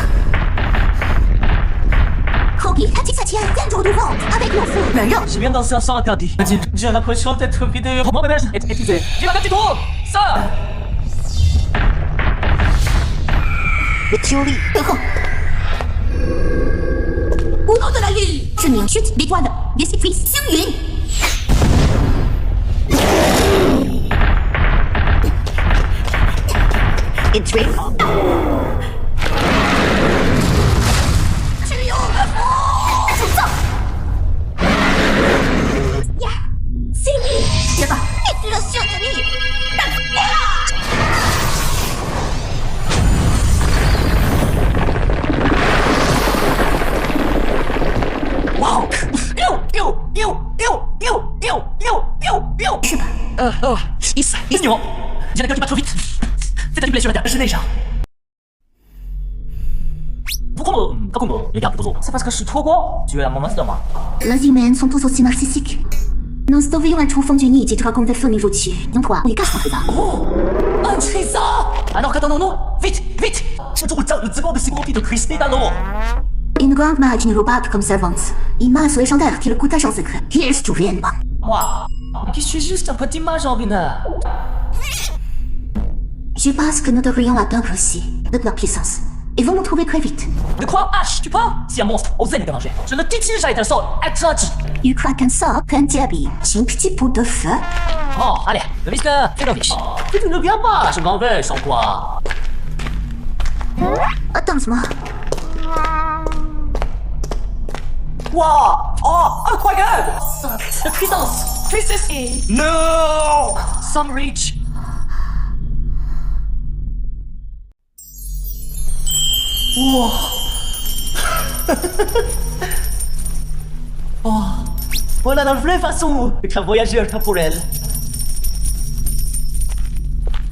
Kogi, pratique sa tienne, dès le jour du vent, avec mon feu! Mais regarde, je viens de danser un sang interdit. J'ai l'impression d'être vidé. Mon ménage est épuisé. J'ai la tête trop! Ça! Le théorie, au nom de la lune! Je n'y chute d'étoiles, des circuits sur une! It's real. C'est lui! Là-bas, explosion de lui! Wow! Je sais pas. Ignorant! J'ai la gueule qui bat trop vite! C'est une blessure à terre, je l'ai déjà! C'est parce que je suis trop gros! Tu es un monstre de moi! Les humains sont tous aussi narcissiques. Nous devrions être au fond du nid et dragon de feu niveau dessus. Non, toi, on les cache contre ça. Oh! Un trésor! Alors qu'attendons-nous? Vite! Vite! Je trouve le second de ces gros de cristal alors! Une grande mage ne vaut pas comme servante. Une masse légendaire qui le coûte en secret. Here's to rien pas. Moi! Je suis juste un petit mage en mineur! Je pense que nous devrions atteindre aussi de leur puissance. Ils vont nous trouver très vite. De quoi tu parles? Si un monstre osait nous déranger, je le titille avec un sort interdit! Tu crois qu'un sort peut interdire un petit pot de feu? Oh, allez, le risque, fais le riche! Tu ne viens pas, je m'en vais sans quoi! Attends-moi. Wow! Oh, incroyable! La puissance! Puissance! No! Some reach! Wow! Oh! Voilà la vraie façon d'être un voyageur temporel!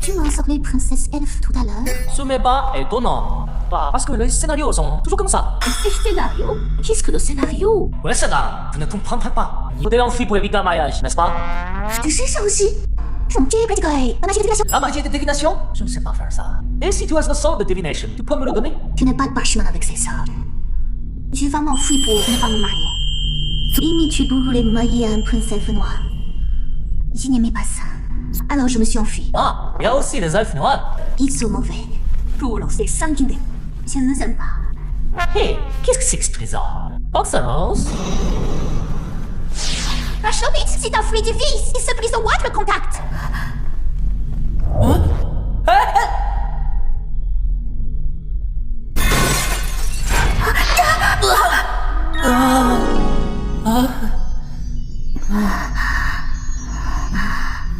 Tu m'as sorti princesse elfe tout à l'heure. Ce n'est pas étonnant. Parce que les scénarios sont toujours comme ça. C'est scénario? Qu'est-ce que le scénario? Ouais, ça va, vous ne comprendrez pas. Il faut enfuir pour éviter un mariage, n'est-ce pas? Tu sais ça aussi? La magie de divination. La magie de divination? Je ne sais pas faire ça. Et si tu as le sort de divination, tu peux me le donner? Tu n'es pas de parchemin avec ces sorts. Je vais m'enfuir pour ne pas me marier. Limite, tu voulais me marier à un prince elfe noir. Je n'aimais pas ça. Alors je me suis enfuie. Ah, il y a aussi les elfes noirs. Ils sont mauvais. Pour lancer sanguinaire. Je ne les aime pas. Hé, qu'est-ce que c'est que ce trésor? Excellence. La chobite, c'est un fruit du vice. Il se brise au moindre contact. Hein?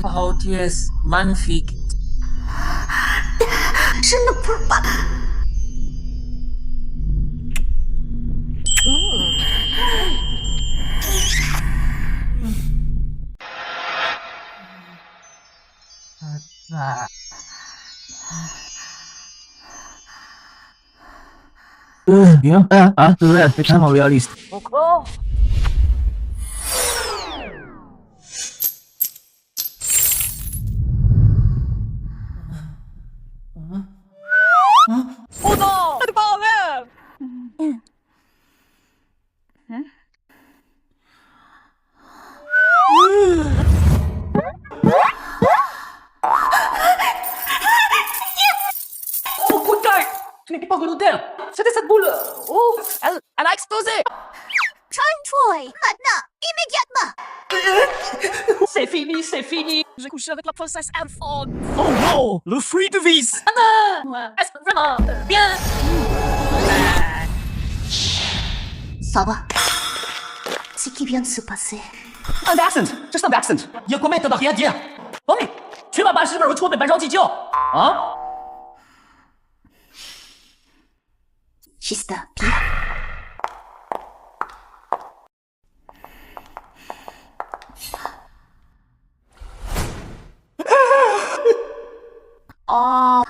Oh, tu es magnifique. Je ne peux pas. Bien. C'est tellement réaliste. Encore? Oh non! C'est pas vrai! Oh putain! Tu n'étais pas volontaire! C'était cette boule! Oh! Elle a explosé! Troy, maintenant, immédiatement. C'est fini, c'est fini! J'ai couché avec la princesse Anne. Oh non, le fruit de vice. Est-ce que vraiment bien? Ça va. Ce qui vient de se passer. Un accent! Juste un accent! 有过没得到黑暗节？王力，去把日本人出本班上急救啊！ Ci sta, Pia. Oh.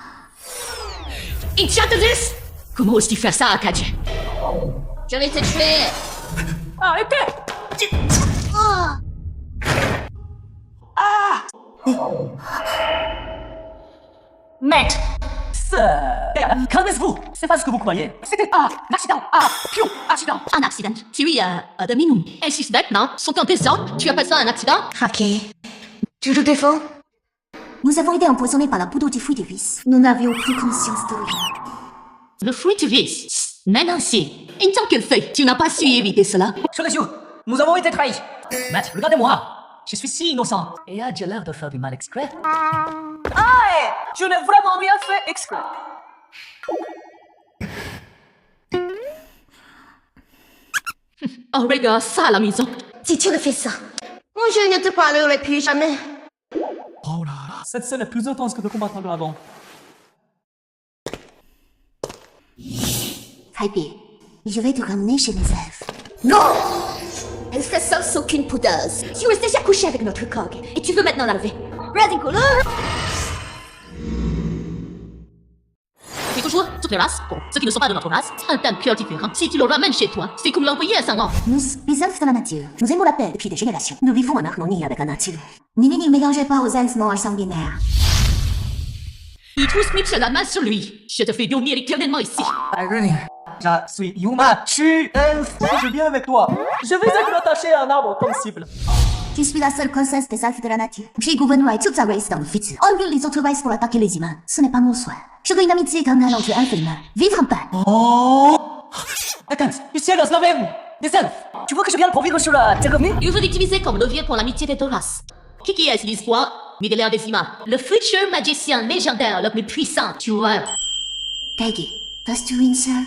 Il tient de this? Comment oses-tu faire ça, Akadji? Je vais te tuer. Arrêtez! Maître, Calmez-vous! C'est pas ce que vous croyez. C'était un accident! Accident! un accident. Tu es à demi-nous. Insiste maintenant, sont en désordre. Tu appelles ça un accident? Ok. Tu te défends? Nous avons été empoisonnés par la poudre du fruit de vice. Nous n'avions plus conscience de rien. Le fruit de vice. Maintenant, si. En tant que feuille, tu n'as pas su éviter cela. Sur les yeux, nous avons été trahis. Maître, regardez-moi. Je suis si innocent. Et a-t-il l'air de faire du mal exprès? Je n'ai vraiment rien fait exprès. Oh, regarde ça à la maison. Si tu refais ça, je ne te parlerai plus jamais. Oh là là. Cette scène est plus intense que de combattre un dragon. Happy, je vais te ramener chez les elfes. Non! Elle serait sauce aucune poudreuse. Tu es déjà couché avec notre coq et tu veux maintenant l'enlever. Ridicule! C'est toujours toutes les races. Pour ceux qui ne sont pas de notre race, un tas de cœurs différents. Si tu le ramènes chez toi, c'est comme l'envoyer à 5 ans. Nous, les elfes de la nature, nous aimons la paix depuis des générations. Nous vivons en harmonie avec la nature. Ne nous mélangez pas aux elfes noirs sanguinaires. Il tous mis la main sur lui. Je te fais dormir éternellement ici. Irene, je suis Yuma, je suis elfe. Je viens avec toi. Je vais être attaché à un arbre comme cible. Je suis la seule princesse des elfes de la nature. J'ai gouverné toute sa race dans le futur. Enlever les autres races pour attaquer les humains, ce n'est pas mon souhait. Je veux une amitié éternelle entre elfes et humains. Vivre en paix. Oh! Attends, du ciel, Slavem! Des elfes! Tu veux que je vienne pour vivre sur la terre revenue? Il veut l'utiliser comme levier pour l'amitié des deux races. Qui est l'histoire? Midelaire des humains. Le futur magicien légendaire le plus puissant, tu vois. Kaigi, t'as-tu une sœur?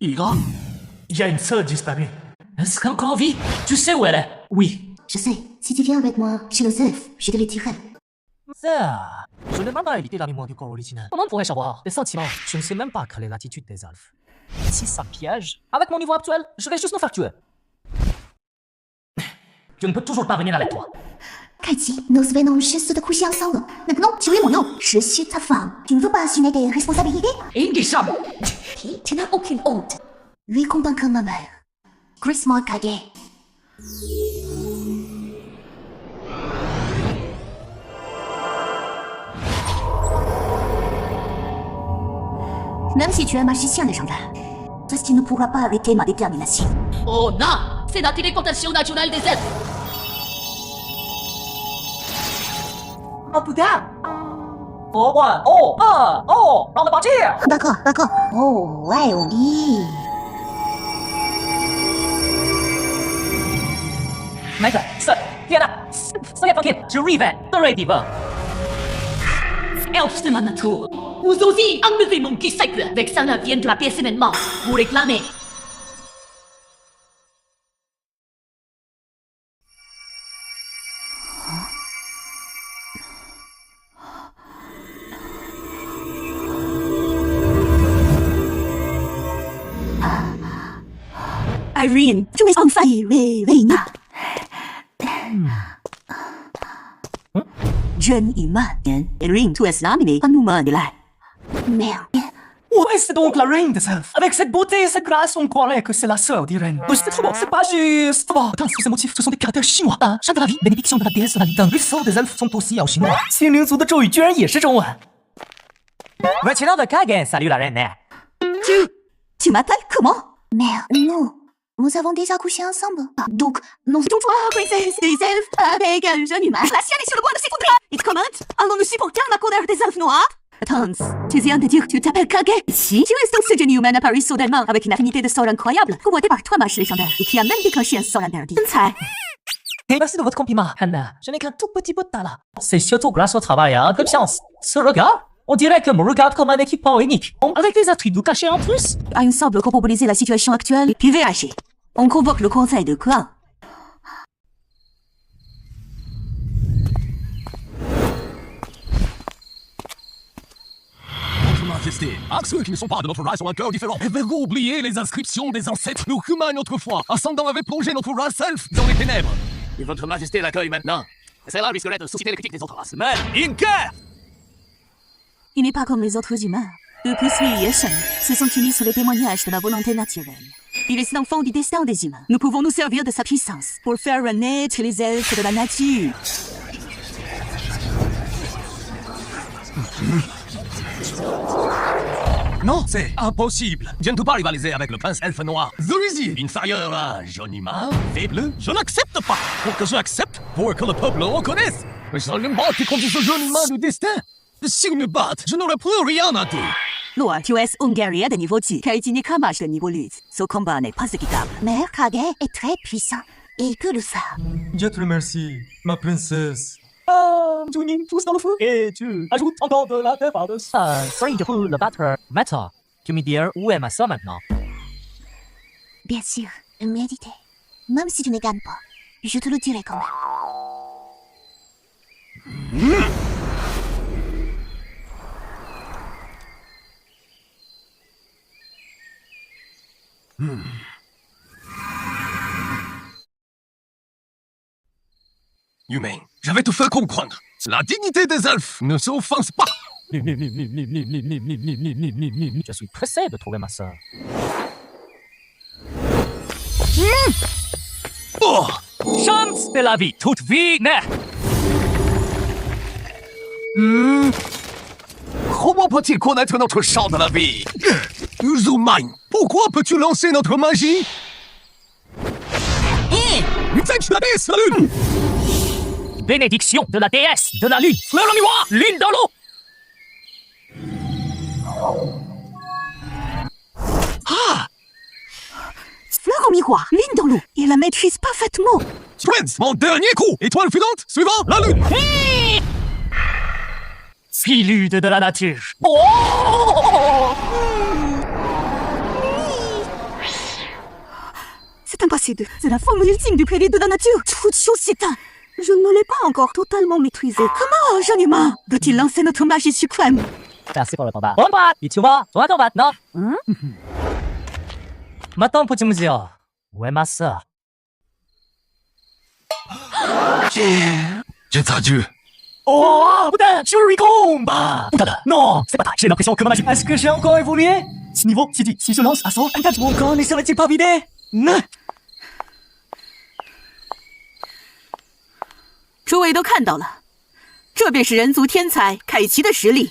Il Il y a une sœur disparue. Est-ce qu'elle est encore en vie? Tu sais où elle est? Oui. Je sais, si tu viens avec moi chez les elfes, je te les tirerai. Ça, je n'ai même pas évité la mémoire du corps original. Comment pourrais-je savoir? Des sentiments. Je ne sais même pas quelle est l'attitude des elfes. Si ça piège, avec mon niveau actuel, je vais juste nous faire tuer. Je ne peux toujours pas venir avec toi. Kaiji, nous venons juste de coucher ensemble. Maintenant, tu es mon homme. Je suis ta femme. Tu ne veux pas assumer tes responsabilités? Indécent. Tu n'as aucune honte. Lui convainc ma mère. Grismore Kage. Même si tu es un magicien légendaire, tu ne pourras pas arrêter ma détermination. Oh non! C'est la téléportation naturelle des elfes. Oh putain! Oh, ouais. Oh, un, oh, on va partir! D'accord, d'accord. Oh, ouais, oui. Maître, viens là! Soyez tranquille, je reviens, de Radiva. Elfes de ma nature. Vous osez enlever mon disciple. Vexana vient de la pièce événement. Vous réclamez. Irene, tu es enfin réveillée. Jeune humain, Irene, tu es l'âme et un humain de l'air. Merde, Ouais, c'est donc la reine des elfes. Avec cette beauté et cette grâce, on croirait que c'est la sœur d'Irène. C'est trop beau, c'est pas juste. Oh, attends, tous ces motifs, ce sont des caractères chinois. Ah, chant de la vie, bénédiction de la déesse de la lutte. Les sorts des elfes sont aussi en chinois. 新民族的咒语居然也是中文。Retinal de Kagen, salut la reine. Tu m'appelles comment? Mère, nous. Nous avons déjà couché ensemble. Donc, non. Donc toi, princesse des elfes, avec un jeune humain. La sienne est sur le point de s'effondrer. Et comment allons-nous supporter la colère des elfes noirs? Attends, tu viens de dire que tu t'appelles Kage? Si. Tu es donc ce jeune humain apparu soudainement avec une affinité de sort incroyable, convoité par trois mages légendaires, et qui a même déclenché un sort interdit. Merci de votre compliment, Hannah. Je n'ai qu'un tout petit bout de talent. C'est surtout grâce au travail et à de chance. Ce regard, on dirait que me regarde comme un équipement unique. Avec des attributs cachés en plus. Il semble qu'on peut mobiliser la situation actuelle, puis vérifier. On convoque le conseil de quoi? Votre Majesté, à ceux qui ne sont pas de notre race ont un cœur différent. Avez-vous oublié les inscriptions des ancêtres? Nous humains, autrefois, ascendants avaient plongé notre race elfe dans les ténèbres. Et votre Majesté l'accueille maintenant. Cela risquerait de susciter les critiques des autres races. Mais Inker! Il n'est pas comme les autres humains. Depuis Sui se sont unis sous le témoignage de la volonté naturelle. Il est l'enfant du destin des humains. Nous pouvons nous servir de sa puissance pour faire renaître les elfes de la nature. Non, c'est impossible. Je ne peux pas rivaliser avec le prince elfe noir. Celui-ci, inférieur à un jeune humain, faible, je n'accepte pas. Pour que j'accepte, pour que le peuple le reconnaisse. Mais je ne bats que contre ce jeune humain du destin. S'il me batte, je n'aurai plus rien à dire. Loi, tu es un guerrier de niveau 10, car tu n'es qu'un mage de niveau 8. Ce combat n'est pas équitable. Mère Kage est très puissant. Et que le ça. Dieu te remercie, ma princesse. Ah, tu mets tous dans le feu et tu ajoutes encore de la terre par-dessus. Sorry, du coup, le battre. Maître, tu me dire où est ma sœur maintenant? Bien sûr, méditer. Même si tu ne gagnes pas, je te le dirai quand même. Humain, j'avais tout fait comprendre. La dignité des elfes ne s'offense pas. Je suis pressé de trouver ma sœur. Oh! Chance de la vie, toute vie naît. Comment peut-il connaître notre chant de la vie? Uzumain, pourquoi peux-tu lancer notre magie? Faites la déesse, la lune! Bénédiction de la déesse de la lune. Fleur en miroir, lune dans l'eau. Ah! Fleur au miroir, lune dans l'eau. Il la maîtrise parfaitement. Prince, mon dernier coup! Étoile filante, suivant la lune! Filude de la nature. Oh! C'est impossible. C'est la forme ultime du prélude de la nature. Toute chose s'éteint. Je ne l'ai pas encore totalement maîtrisé. Comment un jeune humain peut-il lancer notre magie suprême? Merci pour le combat. Combat! Ichiwa, toi combat, non? Maintenant, peux-tu me dire où est ma sœur? J'ai adieu. Oh, putain, Fury Combat! Putain, non, c'est pas ça. J'ai l'impression que ma magie... Est-ce que j'ai encore évolué? Ce niveau, si je lance un sort, mon corps ne serait-il pas vidé? Non! 诸位都看到了，这便是人族天才凯奇的实力。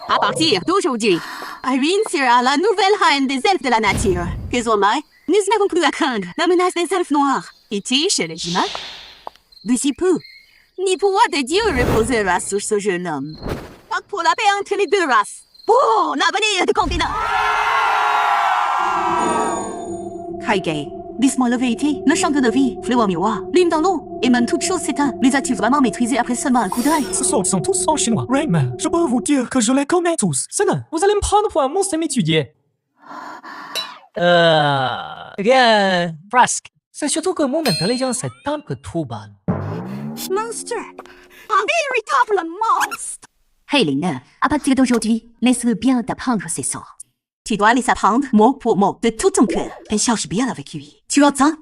À partir d'aujourd'hui, Irene sera la nouvelle reine des elfes de la nature. Désormais, nous n'avons plus à craindre la menace des elfes noirs. Et chez les humains, d'ici peu, ni pouvoir de Dieu reposera sur ce jeune homme. Pas pour la paix entre les deux races. Pour l'avenir du continent. Kaige, dis-moi la vérité, le chant de la vie, fleur au miroir, lune dans l'eau, et même toute chose s'éteint. Les as-tu vraiment maîtrisés après seulement un coup d'œil? Ce sorts sont tous en chinois. Rainman, je peux vous dire que je les connais tous. C'est là. Vous allez me prendre pour un monstre à m'étudier. Bien, presque. C'est surtout que mon intelligence est un peu trop bonne. Monster! Un véritable monstre! Hey Lina, à partir d'aujourd'hui, laisse-le bien t'apprendre ses sorts. Tu dois les apprendre mot pour mot, de tout ton cœur, et cherche bien avec lui. Tu entends?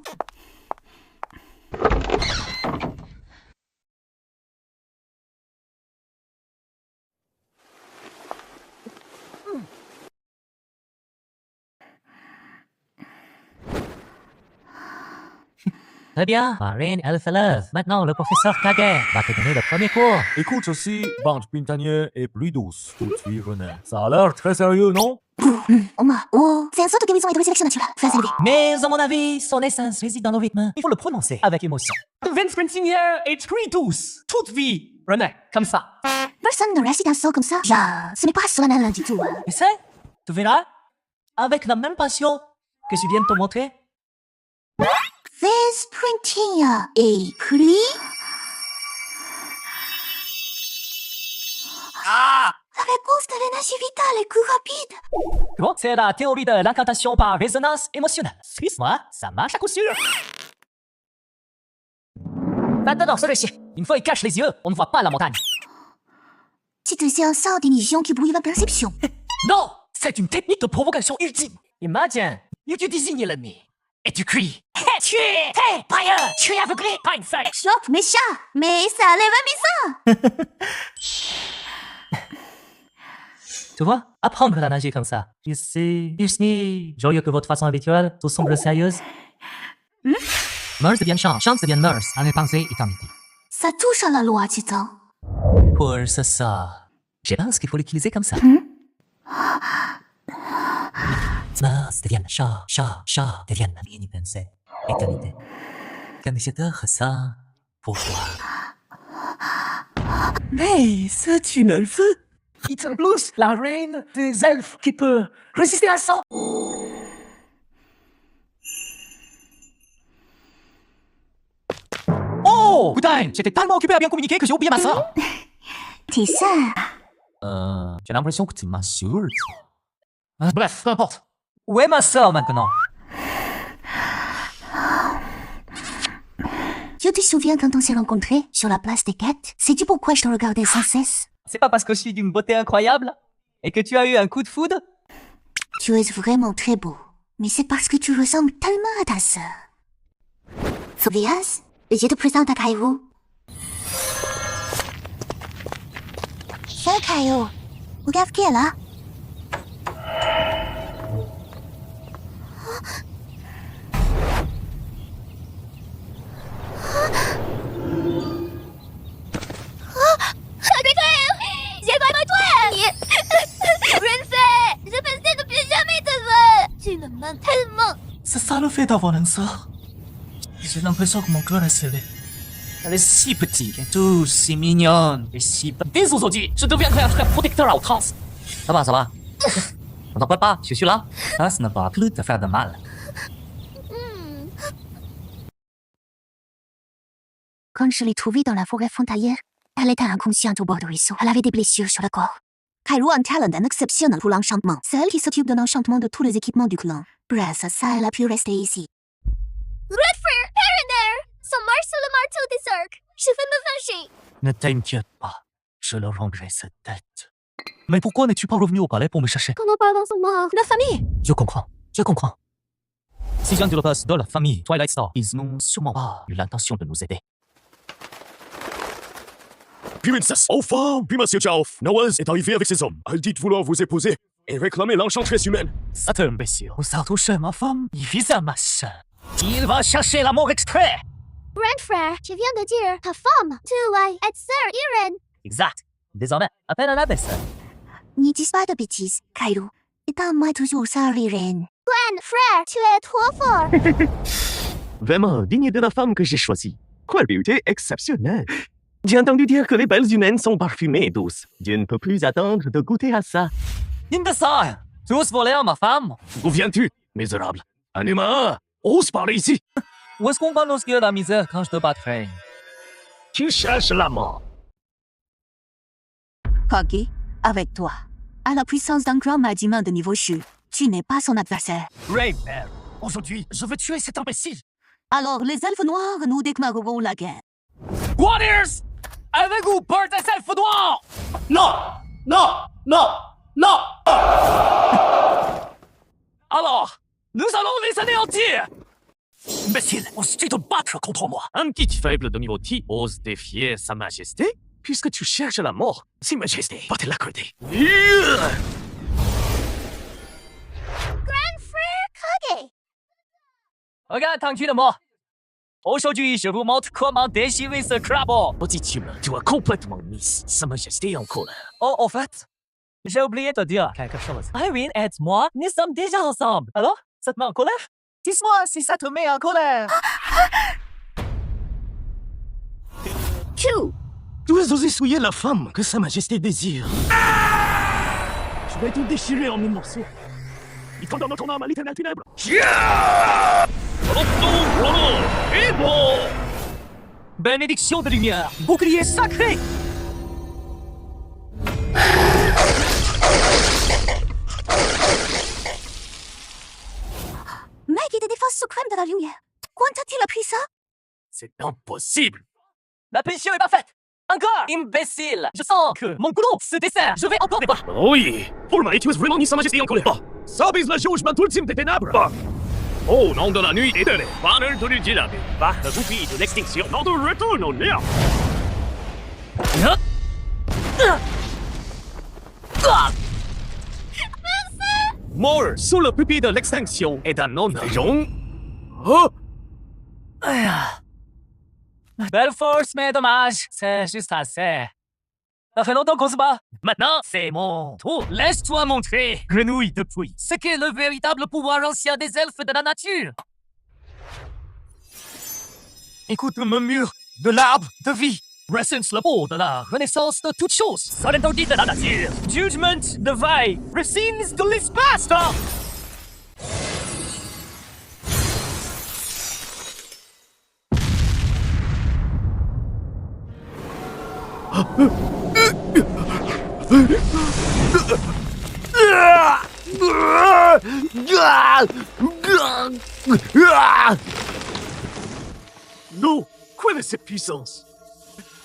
Très bien, Marine, elle fait l'œuvre. Maintenant, le professeur Kage va te donner le premier cours. Écoute ceci, Banque Printanier est plus douce. Tout de suite, René. Ça a l'air très sérieux, non? 我粉色的给你送一堆 sélection naturelle. Phase élevée. Mais à mon avis, son essence réside dans le rythme. Il faut le prononcer avec émotion. Vince Printanier est très douce. Toute vie. René, comme ça. Personne ne récite un son comme ça. Genre, ce n'est pas solennel du tout. Essaie, tu verras. Avec la même passion que je viens de te montrer. Phase Printanier est plus... La réponse de l'énergie vitale est plus rapide. Bon, c'est la théorie de l'incantation par résonance émotionnelle. Suis-moi, ça marche à coup sûr. Maintenant, celui-ci. Une fois il cache les yeux, on ne voit pas la montagne. Tu te sais un sort d'émission qui brouille la perception. Non, c'est une technique de provocation ultime. Imagine, tu désignes l'ennemi et tu cries. Hé, tu es, hé, brailleur, tu es aveuglé par une feuille. Choc mes chats, mais ça lève un message. Tu vois, apprendre à nager comme ça. Ici, joyeux que votre façon habituelle, tout semble sérieuse. Mœurs deviennent chant, chant deviennent mœurs, en est pensée éternité. Ça touche à la loi, Titan. Pour ce ça, je pense qu'il faut l'utiliser comme ça. Mœurs deviennent chant, chant, chant deviennent mini pensée éternité. Comme je te ressens pour toi. Mais c'est une elfe. Ethan Blues, la reine des elfes qui peut résister à ça. Oh, putain, j'étais tellement occupé à bien communiquer que j'ai oublié ma sœur. Tes sœurs. J'ai l'impression que tu m'insultes. Bref, peu importe. Où est ma sœur maintenant? Tu te souviens quand on s'est rencontrés sur la place des quêtes? Sais-tu pourquoi je te regardais sans cesse? C'est pas parce que je suis d'une beauté incroyable et que tu as eu un coup de foudre? Tu es vraiment très beau, mais c'est parce que tu ressembles tellement à ta sœur. Phobias, je te présente à Kairo. Salut Kairo. Regarde qui est là. J'ai vraiment toi! Renfait! Je pensais ne plus jamais te voir! Tu me manques tellement! C'est ça le fait d'avoir une sœur. J'ai l'impression que mon cœur est scellé. Elle est si petite, et tout si mignonne, et si... Dès aujourd'hui, je deviendrai un frère protecteur à outrance. Ça va, ça va. Ne t'en fais pas, je suis là. Ça ne va plus te faire de mal. Quand je l'ai trouvée dans la forêt frontalière, elle était inconsciente au bord du ruisseau. Elle avait des blessures sur le corps. Kairo a un talent exceptionnel pour l'enchantement. C'est elle qui s'occupe de l'enchantement de tous les équipements du clan. Grâce à ça, elle a pu rester ici. Redford, Parader! Son marche sur le marteau des orques! Je vais me venger! Ne t'inquiète pas, je leur rendrai cette tête. Mais pourquoi n'es-tu pas revenu au palais pour me chercher? Quand nos parents sont morts, la famille! Je comprends, je comprends. Si je viens de le poste de la famille Twilight Star, ils n'ont sûrement pas eu l'intention de nous aider. Princess, enfin, puis Monsieur Chaof, Noël est arrivé avec ses hommes. Elle dit vouloir vous épouser et réclamer l'enchantresse humaine. Cet imbécile osa toucher ma femme, il vise ma sœur. Il va chercher l'amour extrait. Renfrère, tu viens de dire ta femme, tu es sœur Irene. Exact. Désormais, appelle un abbesse. N'y dis pas de bêtises, Kairo. Étant-moi toujours sœur Irene. Renfrère, tu es trop fort. Vraiment digne de la femme que j'ai choisie. Quelle beauté exceptionnelle. J'ai entendu dire que les belles humaines sont parfumées et douces. Je ne peux plus attendre de goûter à ça. Imbécile! Tu oses voler à ma femme? D'où viens-tu, misérable? Un humain ose parler ici. Où est-ce qu'on va nos yeux la misère quand je te battrai? Tu cherches la mort. Kage, avec toi. À la puissance d'un grand magicien de niveau chu, tu n'es pas son adversaire. Rainbear, aujourd'hui, je veux tuer cet imbécile. Alors, les elfes noirs nous déclareront la guerre. Warriors! Avec vous, Bird et Elfe Noir! Non! Non! Non! Non! Alors, nous allons les anéantir! Imbécile, oses-tu te battre contre moi? Un petit faible de niveau T ose défier sa majesté? Puisque tu cherches la mort, si majesté va te l'accorder. Grandfrère Kage! Regarde, tranquille de moi. Aujourd'hui, je vous montre comment déchirer ce crapaud. Petit humain, tu as complètement mis Sa Majesté en colère. Oh, en fait, j'ai oublié de dire quelque chose. Irene et moi, nous sommes déjà ensemble. Alors, ça te met en colère? Dis-moi si ça te met en colère. Chou! Tu as osé souiller la femme que Sa Majesté désire. Je vais tout déchirer en mille morceaux. Il condamne ton âme à l'éternelle ténèbre. Bénédiction de lumière, bouclier sacré. Meg est des défenses suprêmes de la lumière. Quand a-t-il appris ça? C'est impossible. La punition est pas faite. Encore, imbécile. Je sens que mon boulot se dessert. Je vais encore débattre. Oui, pour moi, tu as vraiment mis Sa Majesté en colère. Ça vise le jugement ultime des ténèbres. Au nom de la nuit et de l'honneur de l'Udjilab, par le goupille de l'extinction, Lors de retour au néant. Mort sous le pupille de l'extinction est un nom de Jong. Oh! Belle force, mais dommage. C'est juste assez. Ça fait longtemps qu'on se bat. Maintenant, c'est mon tour. Laisse-toi montrer, grenouille de pluie, ce qu'est le véritable pouvoir ancien des elfes de la nature. Écoute le murmure de l'arbre de vie. Ressens le beau de la renaissance de toutes choses. Sol interdit de la nature. Judgment de veille. Racines de l'espace. Non, quoi de cette puissance?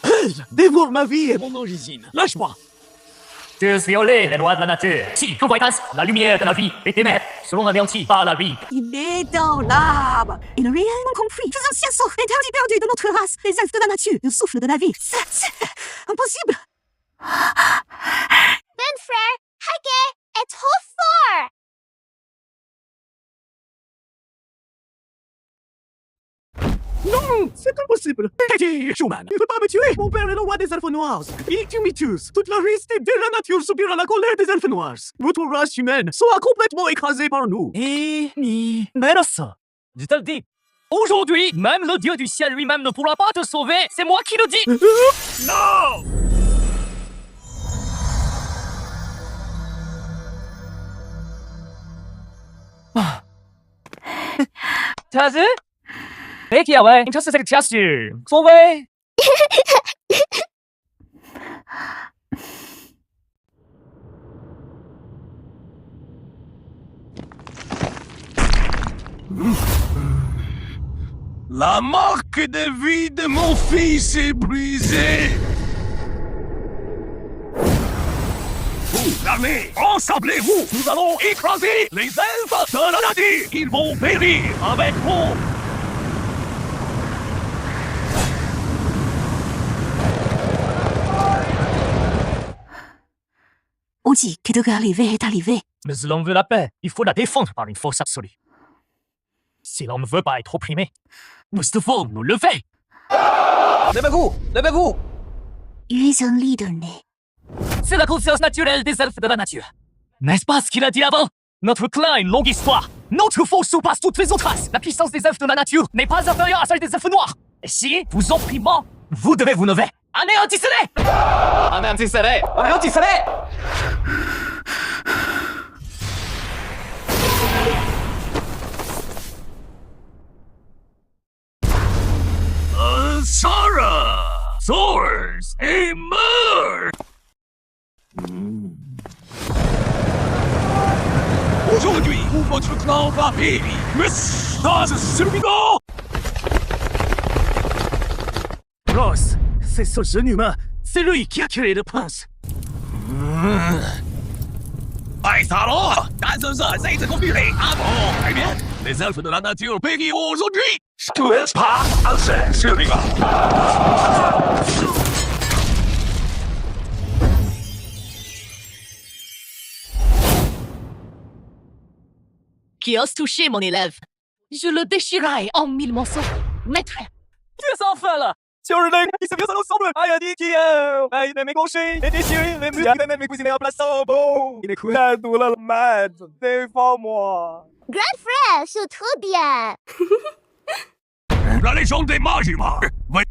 Elle dévore ma vie et mon origine. Lâche-moi. Tu as violé les lois de la nature. Si, convoitance, la lumière de la vie est émettre, selon l'anéanti par la vie. Il est dans l'arbre. Il a réellement compris. Plus ancien sort interdit perdu de notre race, les elfes de la nature, le souffle de la vie. C'est impossible. Ben frère, Hage est trop fort. Non, c'est impossible. Teddy, Schumann, tu ne peux pas me tuer. Mon père est le roi des elfes noirs. Il tue tous. Toute la race de la nature subira la colère des elfes noirs. Votre race humaine sera complètement écrasée par nous. Menace. Je te le dis. Aujourd'hui, même le dieu du ciel lui-même ne pourra pas te sauver. C'est moi qui le dis. Non! T'as vu? Et qui a ouais,这是这个家事，所谓。La marque de vie de mon fils est brisée. Vous, l'armée, rassemblez-vous. Nous allons écraser les elfes de la nature. Ils vont périr avec vous. On dit que de arriver est arrivé. Mais si l'on veut la paix, il faut la défendre par une force absolue. Si l'on ne veut pas être opprimé, nous devons nous lever. Levez-vous! Levez-vous! Il est un leader né. C'est la conscience naturelle des elfes de la nature. N'est-ce pas ce qu'il a dit avant? Notre clan a une longue histoire. Notre force surpasse toutes les autres races. La puissance des elfes de la nature n'est pas inférieure à celle des elfes noirs. Et si vous opprimons, vous devez vous lever. Anéantissez-les! Anéantissez-les! Anéantissez-les! Sarah, swords et murder. Aujourd'hui, votre clan va périr. Mais ça suffira. Ross, c'est ce jeune humain. C'est lui qui a créé le prince. Alors, dans un an, c'est confirmé. Ah bon, très bien. Les elfes de la nature périront aujourd'hui. Tu es pas assez survivant. Qui ose toucher mon élève? Je le déchirerai en 1000 morceaux. Maître. Tu es sans fin là. 就是那个一次别三都送了，哎呀，你天，哎，那没过谁，那心里那没估计那要不拉扫不，你苦太多了，慢着，得放我。 Grand frère, je trouve bien. La légende des mages morts.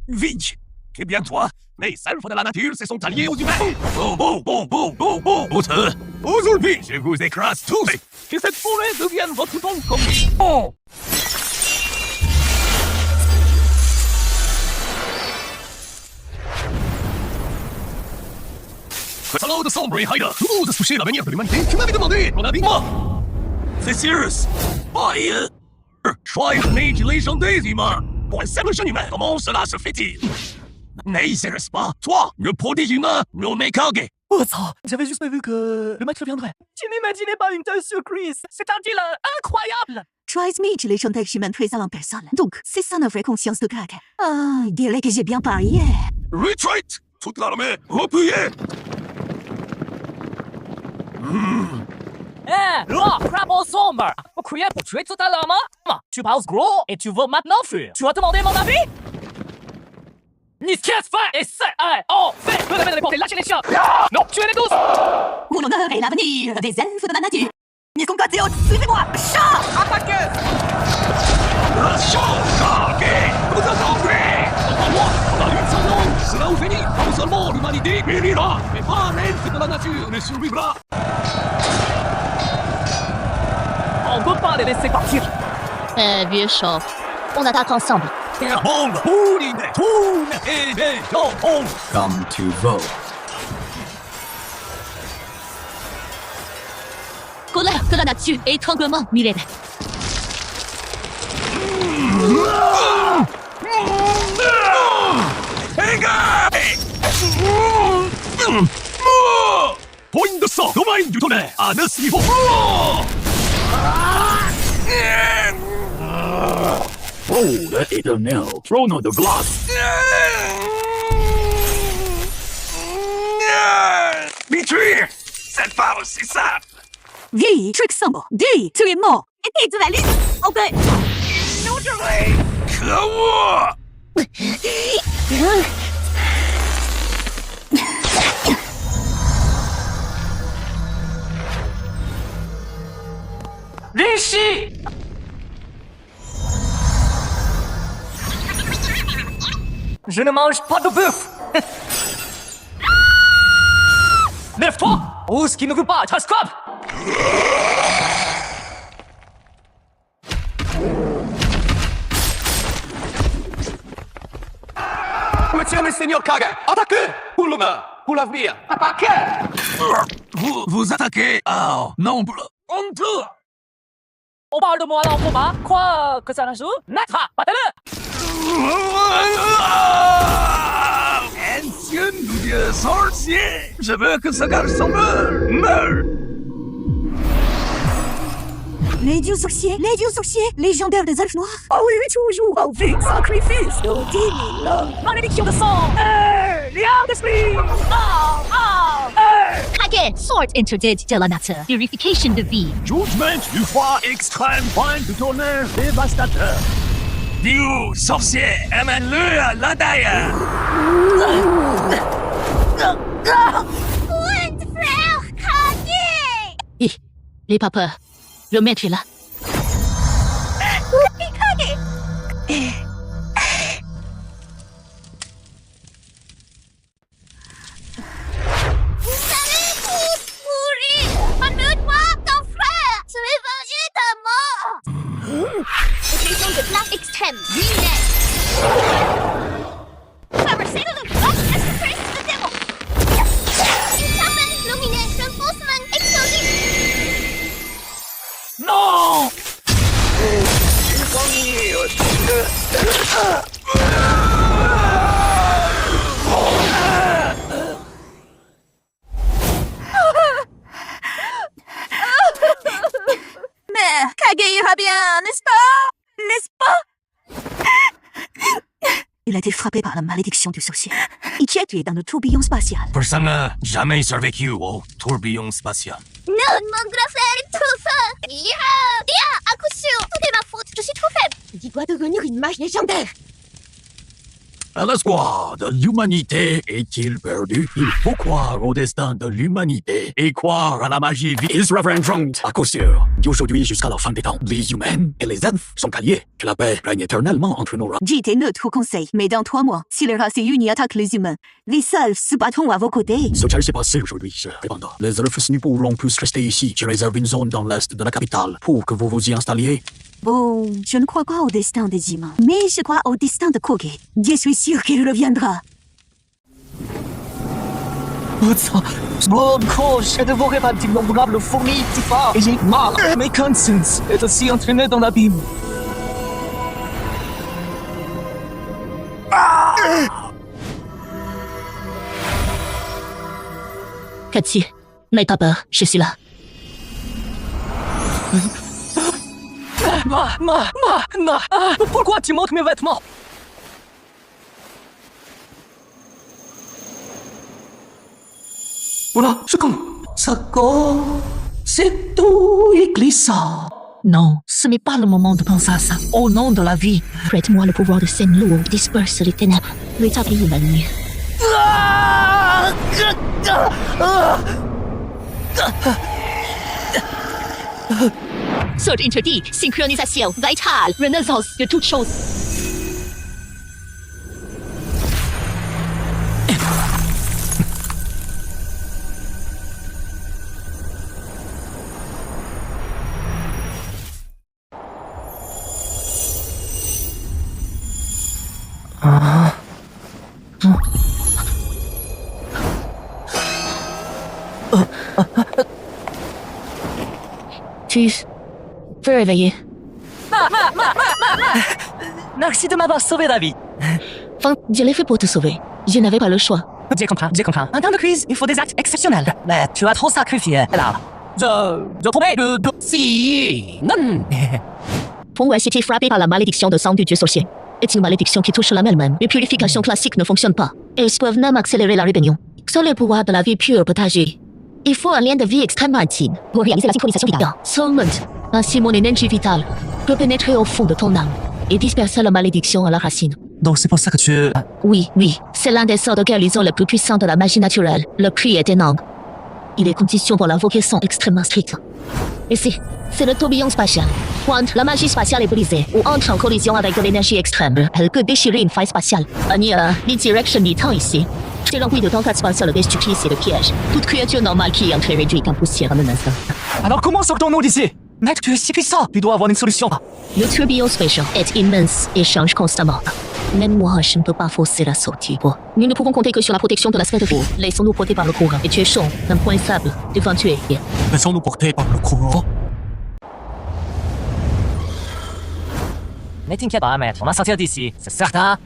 Vite. Eh bien toi, les elfes de la nature se sont alliés aux humains. Aujourd'hui, je vous écrase tous. Que cette forêt devienne votre tombe commune. Oh. Salaud de sombre et Haïda, vous oses toucher l'avenir de l'humanité. Tu m'avais demandé mon avis, moi. C'est Cyrus. Choix né du légende des humains. Pour un simple jeune humain, comment cela se fait-il? N'est ce pas toi, le prodige humain, nommé Kage? Oh ça, j'avais juste prévu que le maître viendrait. Tu n'imaginais pas une telle surprise. C'est un deal incroyable. Tries me, les légendaires humains présents en personne. Donc, c'est ça notre vraie conscience de Kage. Ah, il dirait que j'ai bien parié. Retreat! Toute l'armée, repliez! Là, crapaud sombre. Vous criez pour tuer tout à l'heure, hein? Tu penses gros et tu veux maintenant fuir. Tu as demandé mon avis? Ni ce qui est fait et c'est fait. Vous devez répondre, lâchez les chiens. Non, tuez-les tous. Mon honneur est l'avenir des elfes de la nature. Mes compatriotes, suivez-moi! Chat! Attaquez! La chance, Kage! Vous attendrez! Moi, la lutte sans nom sera au fini. Non seulement l'humanité périra, mais pas l'elfe de la nature ne survivra. On ne peut pas les laisser partir. Vieux chat. On attaque ensemble. Comme tu veux. Colère de la nature et étranglement millénaire. Point de sang, domaine du tonnerre, à 9 niveaux. Old éternel, trône de glace. Détruire! C'est pas aussi simple! Vieille, trick symbol. Dis, tu es mort. Et tu vas lire. Ok. Rishi! Je ne mange pas de bœuf. Lève-toi! Ou ce qui ne veut pas, Trascob! Monsieur le Seigneur Kage, attaquez! Pour l'honneur, pour l'avenir, attaquez! Vous attaquez à nombre honteux! On parle de moi là en combat, quoi que ça n'ajoute? Natra, battez-le! Ancien dieu sorcier! Je veux que ce garçon meure! Les dieux sorciers, légendaires des elfes noirs. Oh, il est toujours au vide sacrifice de 10 000 hommes. Malédiction de sang! Liard d'esprit! Kage, sort interdite de la nature. Purification de vie. Jugement du froid extrême, point du tonnerre dévastateur. Dieu sorcier, amène-le à l'intérieur! Grand frère Kage! N'aie pas peur. Le maître est là. Kage! Vous allez tous mourir! Amène-moi ton frère! Je vais venger ta mort! Utilisation de glace extrême, lumière! Traversez le bloc express de démon! Une chapelle lumineuse reinforcement explosif! Non! Mais Kage ira bien, n'est-ce pas? N'est-ce pas? Il a été frappé par la malédiction du sorcier. Il est dans le tourbillon spatial. Personne n'a jamais survécu au tourbillon spatial. Non, mon grand frère est trop fort! À coup sûr, tout est ma faute, je suis trop faible! Il doit devenir une mage légendaire! L'espoir de l'humanité est-il perdu? Il faut croire au destin de l'humanité et croire à la magie vie. Is Reverend Front. À coup sûr, d'aujourd'hui jusqu'à la fin des temps, les humains et les elfes sont alliés. Que la paix règne éternellement entre nos races. J'étais neutre au conseil, mais dans 3 mois, si les races unies attaquent les humains, les elfes se battront à vos côtés. Ce qui s'est passé aujourd'hui, cher répondant. Les elfes ne pourront plus rester ici. Je réserve une zone dans l'est de la capitale pour que vous vous y installiez. Bon, je ne crois pas au destin des humains, mais je crois au destin de Koge. Je suis sûr qu'il reviendra. 我操！我靠！je dévorais pas d'innombrables fourmis tifa et j'ai mal. Mes consciences est aussi entraîné dans l'abîme. Cathy, n'aie pas peur, je suis là. Pourquoi tu montres mes vêtements? Voilà, je comprends. Ça c'est tout et glissant. Non, ce n'est pas le moment de penser à ça. Au nom de la vie, prête-moi le pouvoir de Senlo, disperse les ténèbres, rétablis la nuit. Sort interdit, synchronisation, vitale, renaissance de toutes choses. Tu peux réveiller. Merci de m'avoir sauvé la vie. Enfin, je l'ai fait pour te sauver. Je n'avais pas le choix. J'ai compris. En temps de crise, il faut des actes exceptionnels. Mais tu as trop sacrifié. Là, je promets de... Si... Non. Pour moi, j'étais frappé par la malédiction de sang du dieu sorcier. C'est une malédiction qui touche la même. Les purifications classiques ne fonctionnent pas. Elles peuvent même accélérer la rébellion. Seul le pouvoir de la vie pure peut agir. Il faut un lien de vie extrêmement intime pour réaliser la synchronisation vitale. Seulement, ainsi mon énergie vitale peut pénétrer au fond de ton âme et disperser la malédiction à la racine. Donc c'est pour ça que tu... Oui, c'est l'un des sorts de guérison les plus puissants de la magie naturelle. Le prix est énorme. Il est conditions pour l'invoquer sont extrêmement strictes. Ici, c'est le tourbillon spatial. Quand la magie spatiale est brisée ou entre en collision avec de l'énergie extrême, elle peut déchirer une faille spatiale. Les directions du temps ici. C'est l'envie de tempête spatiale destructrice et de piège. Toute créature normale qui entre est réduite en poussière en un instant. Alors comment sortons-nous d'ici? Mec, tu es si puissant. Tu dois avoir une solution. Le tourbillon spatial est immense et change constamment. Même moi, je ne peux pas forcer la sortie. Nous ne pouvons compter que sur la protection de la sphère de feu. Laissons-nous porter par le courant. Et tu es chaud, un point stable, devant tuer. Laissons-nous porter par le courant. Ne t'inquiète pas, maître. On va sortir d'ici. C'est certain.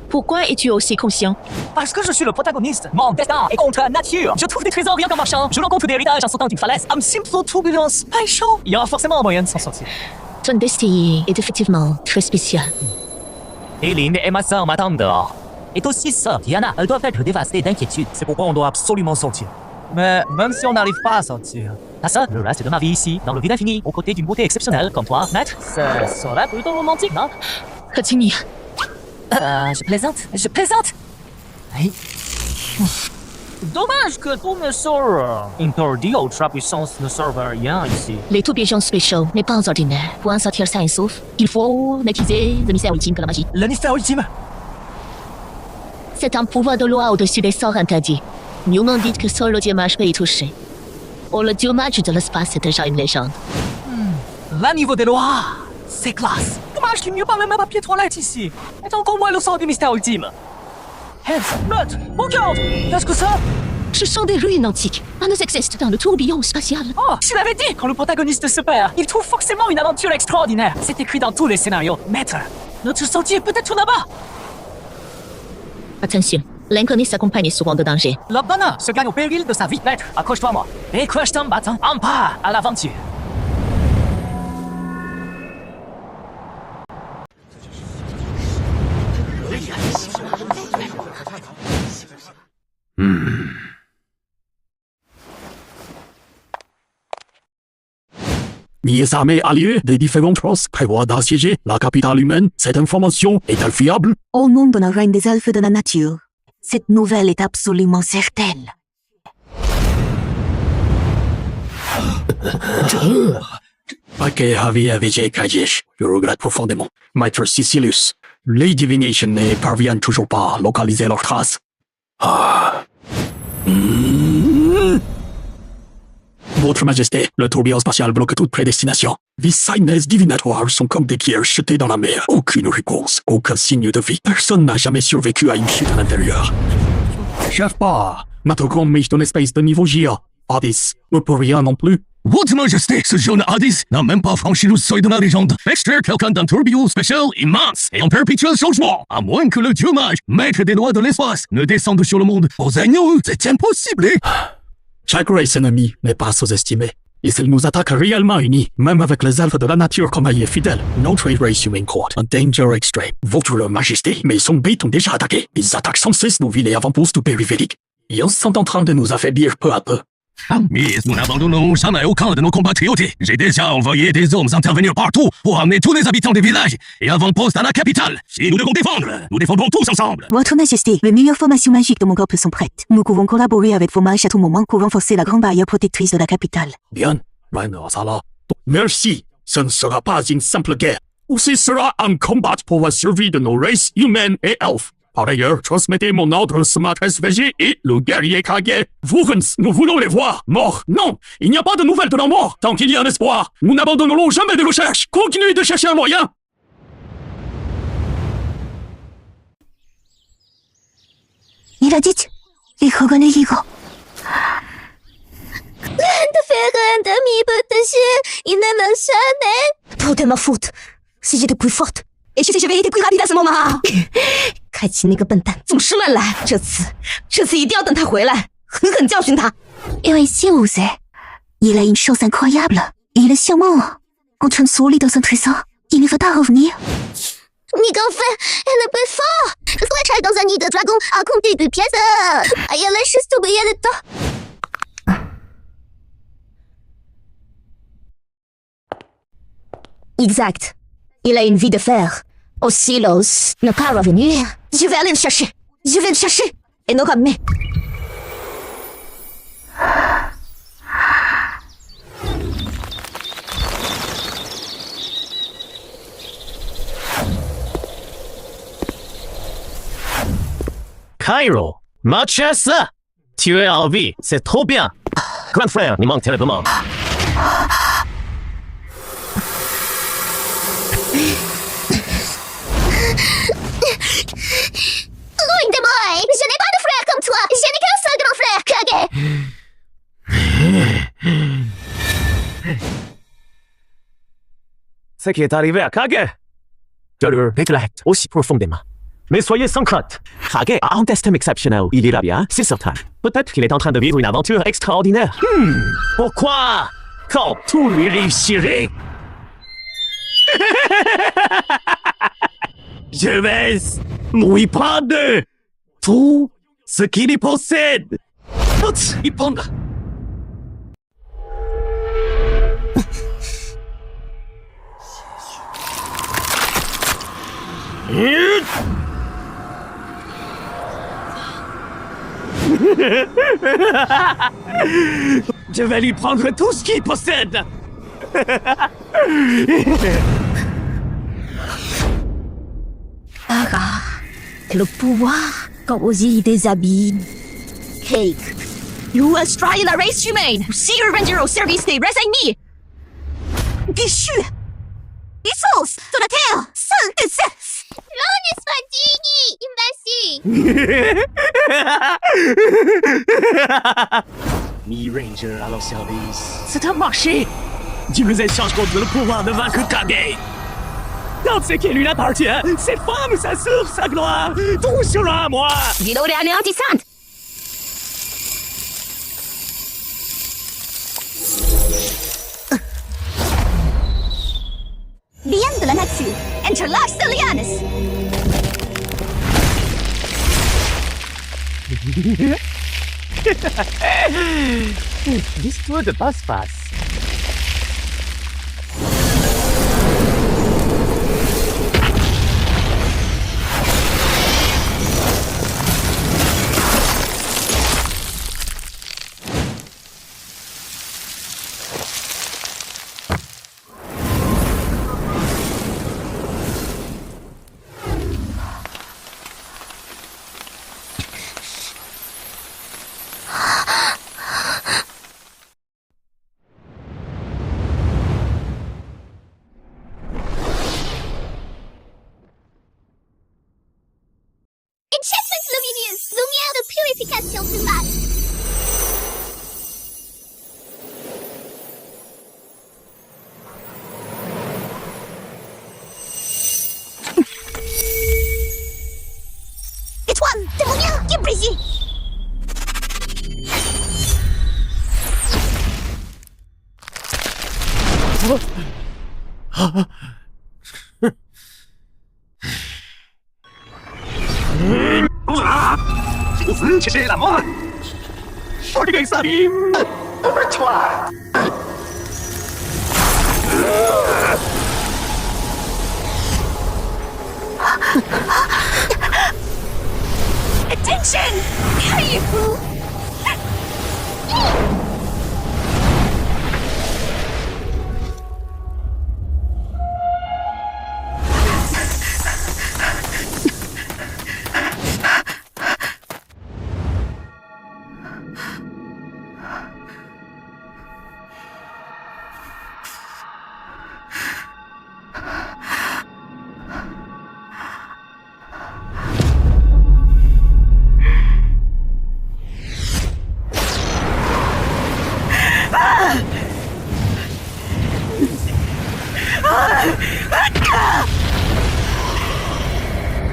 Pourquoi es-tu aussi conscient? Parce que je suis le protagoniste. Mon destin est contre nature. Je trouve des trésors rien qu'en marchant. Je rencontre des héritages en sautant d'une falaise. I'm simple turbulence spatial. Il y aura forcément un moyen de s'en sortir. Ton destin est effectivement très spécial. Eileen et ma sœur m'attendent dehors. Et aussi sœur Diana, elles doivent être dévastées d'inquiétude. C'est pourquoi on doit absolument sortir. Mais même si on n'arrive pas à sortir... Ta sœur, le reste de ma vie ici, dans le vide infini, aux côtés d'une beauté exceptionnelle comme toi, maître, ce serait plutôt romantique, non? Continue. Je plaisante. Hey. Dommage que tous mes sorts interdits ultra puissance ne servent à rien ici. Les tourbillons spéciaux n'est pas ordinaire. Pour en sortir sain et sauf, il faut maîtriser le mystère ultime de la magie. Le mystère ultime? C'est un pouvoir de loi au-dessus des sorts interdits. Nous m'ont dit que seul le dieu mage peut y toucher. Or, le dieu mage de l'espace est déjà une légende. Là, niveau des lois, c'est classe. Dommage qu'il n'y ait pas même un papier toilette ici. Et encore moins le sort du mystère ultime. Heads, note, regarde. Qu'est-ce que ça? Ce sont des ruines antiques. Elles existent dans le tourbillon spatial. Oh, je l'avais dit. Quand le protagoniste se perd, il trouve forcément une aventure extraordinaire. C'est écrit dans tous les scénarios. Maître, notre sortie est peut-être là-bas. Attention, l'inconnu s'accompagne souvent de dangers. Le bonheur se gagne au péril de sa vie. Maître, accroche-toi à moi. Et crash ton bâton. En part à l'aventure. Les armées alliées des différentes races prévoient d'assiéger la capitale humaine. Cette information est-elle fiable? Au nom de la reine des elfes de la nature, cette nouvelle est absolument certaine. Ok, Javier Vijay Kajesh, je regrette profondément. Maître Sicilius, les divinations ne parviennent toujours pas à localiser leurs traces. Votre Majesté, le tourbillon spatial bloque toute prédestination. Les signes divinatoires sont comme des pierres jetées dans la mer. Aucune réponse, aucun signe de vie. Personne n'a jamais survécu à une chute à l'intérieur. Chef pas, maintenant mich d'une espèce de niveau GIA. Hades, ne peut rien non plus. Votre Majesté, ce jeune Hades n'a même pas franchi le seuil de la légende. Extraire quelqu'un d'un tourbillon spécial immense et en perpétuel changement. À moins que le dieu mage, maître des lois de l'espace, ne descende sur le monde. Aux agneaux, c'est impossible. Chaque race ennemie n'est pas sous-estimée. Et s'ils nous attaquent réellement unis, même avec les elfes de la nature comme alliés fidèles, notre race humaine court un danger extreme. Votre Majesté, mes zombies ont déjà attaqué. Ils attaquent sans cesse nos villes et avant-postes du périphérique. Ils sont en train de nous affaiblir peu à peu. Mais nous n'abandonnons jamais aucun de nos compatriotes. J'ai déjà envoyé des hommes intervenir partout pour amener tous les habitants des villages et avant-poste à la capitale. Si nous devons défendre, nous défendrons tous ensemble. Votre Majesté, les meilleures formations magiques de mon corps sont prêtes. Nous pouvons collaborer avec vos mages à tout moment pour renforcer la grande barrière protectrice de la capitale. Bien, merci. Ce ne sera pas une simple guerre. Ou ce sera un combat pour la survie de nos races humaines et elfes. Par ailleurs, transmettez mon ordre à Maîtresse VG et le guerrier Kage. Vurens, nous voulons les voir morts. Non, il n'y a pas de nouvelles de la mort. Tant qu'il y a un espoir, nous n'abandonnerons jamais de recherche. Continuez de chercher un moyen. Il a dit, les reconnaît Higo. 的飞人的弥补的心，你能不能删呢？ Tout de ma faute. Si j'étais plus forte. Et si j'avais été plus rapide à ce moment. 凯奇那个笨蛋总是乱来，这次一定要等他回来，狠狠教训他。因为Zeus, il a une chose incroyable. Il est sur moi. Contre une solide dans son trésor, il ne va pas revenir. 你更分，elle est plus fort. Soit try dans un nid de dragon à compter de pièces. Il y a les choses oubliées de temps. Exact. Il a une vie de fer. Osilos ne pas revenir. Je vais aller le chercher. Je vais le chercher. Et nous ramener. Cairo, Manchester, tu es en vie, c'est trop bien. Grand frère, il manque terriblement. Ruine de moi. Je n'ai pas de frère comme toi. Je n'ai qu'un seul grand frère, Kage. Ce qui est arrivé à Kage, je le regrette aussi profondément. Mais soyez sans crainte. Kage a un destin exceptionnel. Il ira bien, c'est certain. Peut-être qu'il est en train de vivre une aventure extraordinaire. Pourquoi? Quand tout lui réussirait. Je vais lui prendre tout ce qu'il y possède. Y prendre. Je vais lui prendre tout ce qu'il possède. Ah, le pouvoir corrosif des abîmes. Cake. You will destroy la race humaine. See your avenger au service des races ennemies. Déchu. Isos, sur la terre, seul de Zeus. L'on est imbécile. Mi-Ranger à leur service. C'est un marché. Tu nous échanges contre le pouvoir de vaincre Kage. Quand ce qui lui appartient, cette femme, sa source, sa gloire, tout sera à moi. Vidéo anéantissante. Bien de la nature. Interlace de lianes. L'histoire de passe-passe. version plus basse. Étoile, démonien, qui brisé. C'est la mort. Ordonnez ça, toi. Attention! Carry-vous!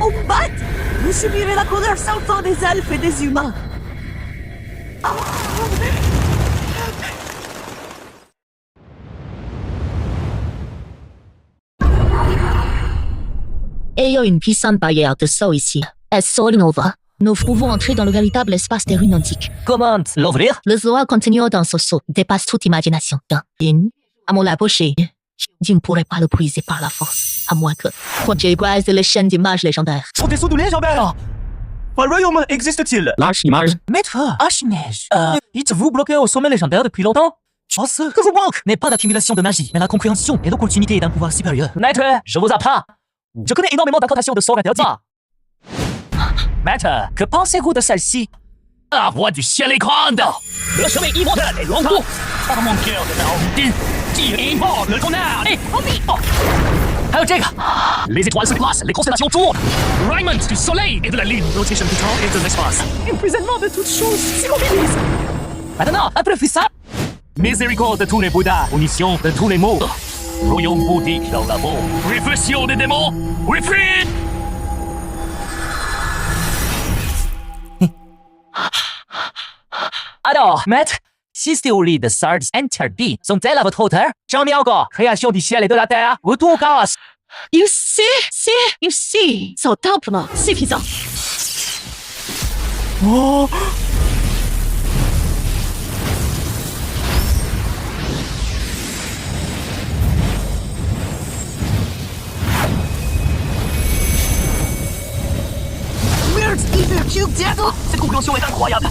Au bat, vous subirez la colère sans fin des elfes et des humains. Ayant une puissante barrière de saut ici, Soul Nova, nous pouvons entrer dans le véritable espace des ruines antiques. Comment l'ouvrir? Le zoa contenu dans ce saut dépasse toute imagination. À mon approcher, je ne pourrais pas le briser par la force, à moins que Roger brise les chaînes d'images légendaires. Sont des sauts de légendaires. Quel royaume existe-t-il? L'archimage. Maître, Archimage, êtes-vous bloqué au sommet légendaire depuis longtemps? Ce que vous manque n'est pas d'accumulation de magie, mais la compréhension et l'opportunité d'un pouvoir supérieur. Maître, je vous apprends. Je connais énormément d'incantations de sorts interdits. Maître, que pensez-vous de celle-ci? La voix du ciel est grande. Le sommet immortel est long court. Par mon cœur de la rendu, tire et mord le tonnerre. Et les étoiles se placent, les constellations tournent. Raymond du soleil et de la lune. Rotation du temps et de l'espace. Emprisonnement de toutes choses s'immobilise. Maintenant, après ça. Miséricorde de tous les Bouddhas, punition de tous les maux. Royaume bouddhique dans la mort. Répression des démons. Retreat. Alors, maître, si ces théories de Sards interdits sont-elles à votre hauteur? J'en ai encore. Création du ciel et de la terre. Retour au chaos. Ici, sont amplement suffisants. Oh! Cette conclusion est incroyable.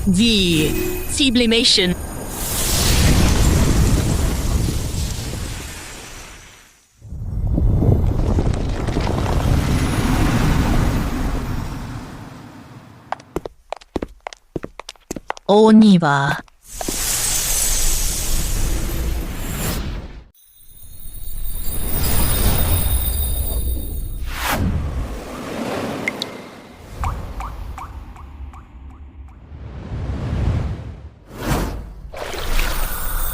The sublimation. On y va.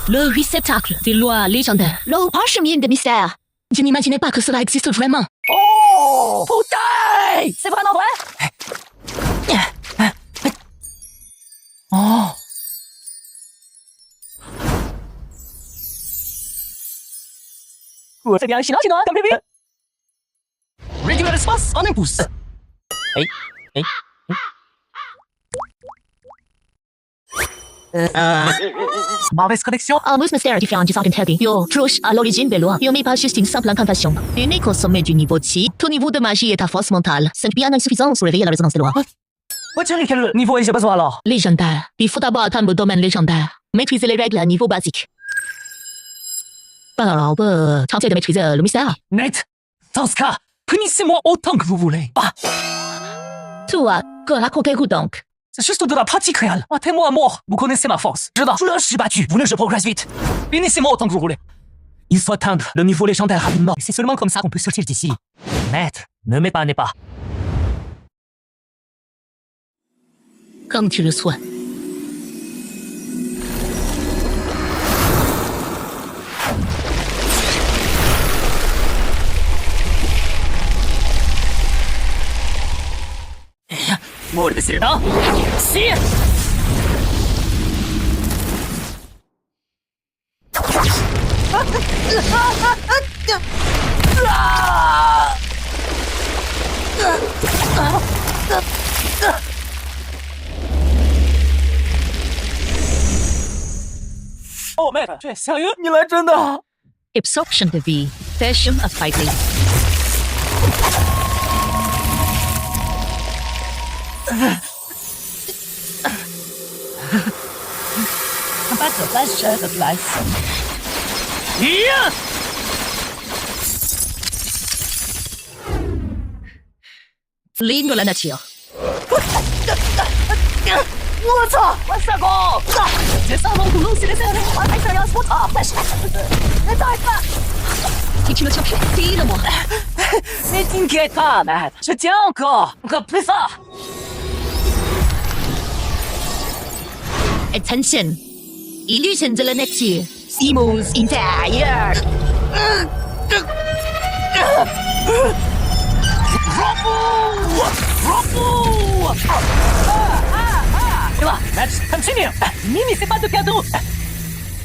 Le réceptacle des lois légendaires. Le parchemin de mystère. Je n'imaginais pas que cela existe vraiment. Oh! Putain! C'est vraiment vrai? Oh! C'est bien chinois, comme prévu. Réduire l'espace en un pouce. Mauvaise connexion. Armus mystère différent du sort interdit. Yo, cloche à l'origine des lois. Yo, mais pas juste une simple incantation. Unique au sommet du niveau de chi. Ton niveau de magie et ta force mentale sont bien insuffisants pour réveiller la résonance des lois. Quel niveau ai-je besoin alors? Légendaire. Il faut d'abord atteindre le domaine légendaire. Maîtriser les règles à niveau basique. Alors, tenter de maîtriser le mystère. Net, dans ce cas, punissez-moi autant que vous voulez. Toi, que racontez-vous donc? C'est juste de la pratique réelle. Battez-moi à mort. Vous connaissez ma force. Je le suis battu. Vous voulez que je progresse vite? Punissez-moi autant que vous voulez. Il faut atteindre le niveau légendaire rapidement. C'est seulement comme ça qu'on peut sortir d'ici. Maître, ne m'épargnez pas. Comme tu le souhaites. Non. Sire. Oh, maître, tu es sérieux? 你来真的？ Absorption de vie. Passion of fighting. Pas de place de place. L'hymne de la nature. 我操！我傻狗！这上龙骨路线的这个我还想要出逃，但是再一个。 Si tu me surprends, dis-le-moi. Mais t'inquiète pas, maître. Je tiens encore plus fort. Attention. Illusion de la nature. Simos intérieur. Tu vois, match continue. Mimi, c'est pas de cadeau.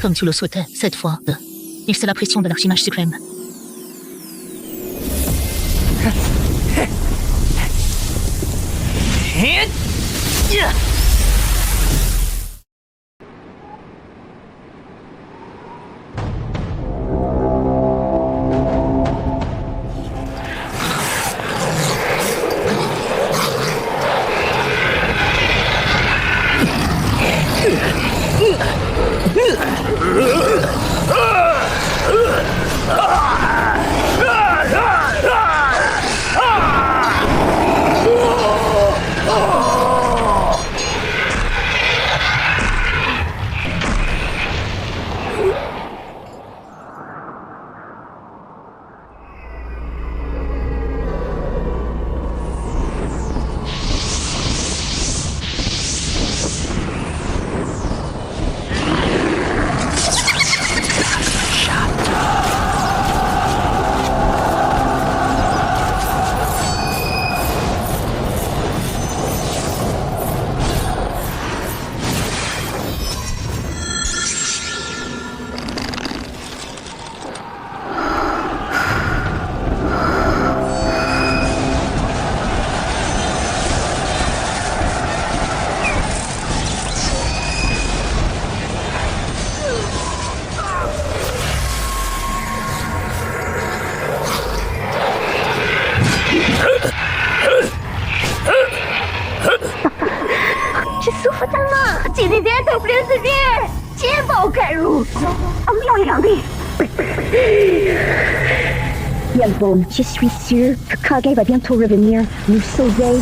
Comme tu le souhaitais, cette fois. Il c'est la pression de l'archimage suprême. Je souffre tellement. J'ai des bientôt plus sévères. Tiens bon, Karou. Bien bon, je suis sûre que Kage va bientôt revenir nous sauver.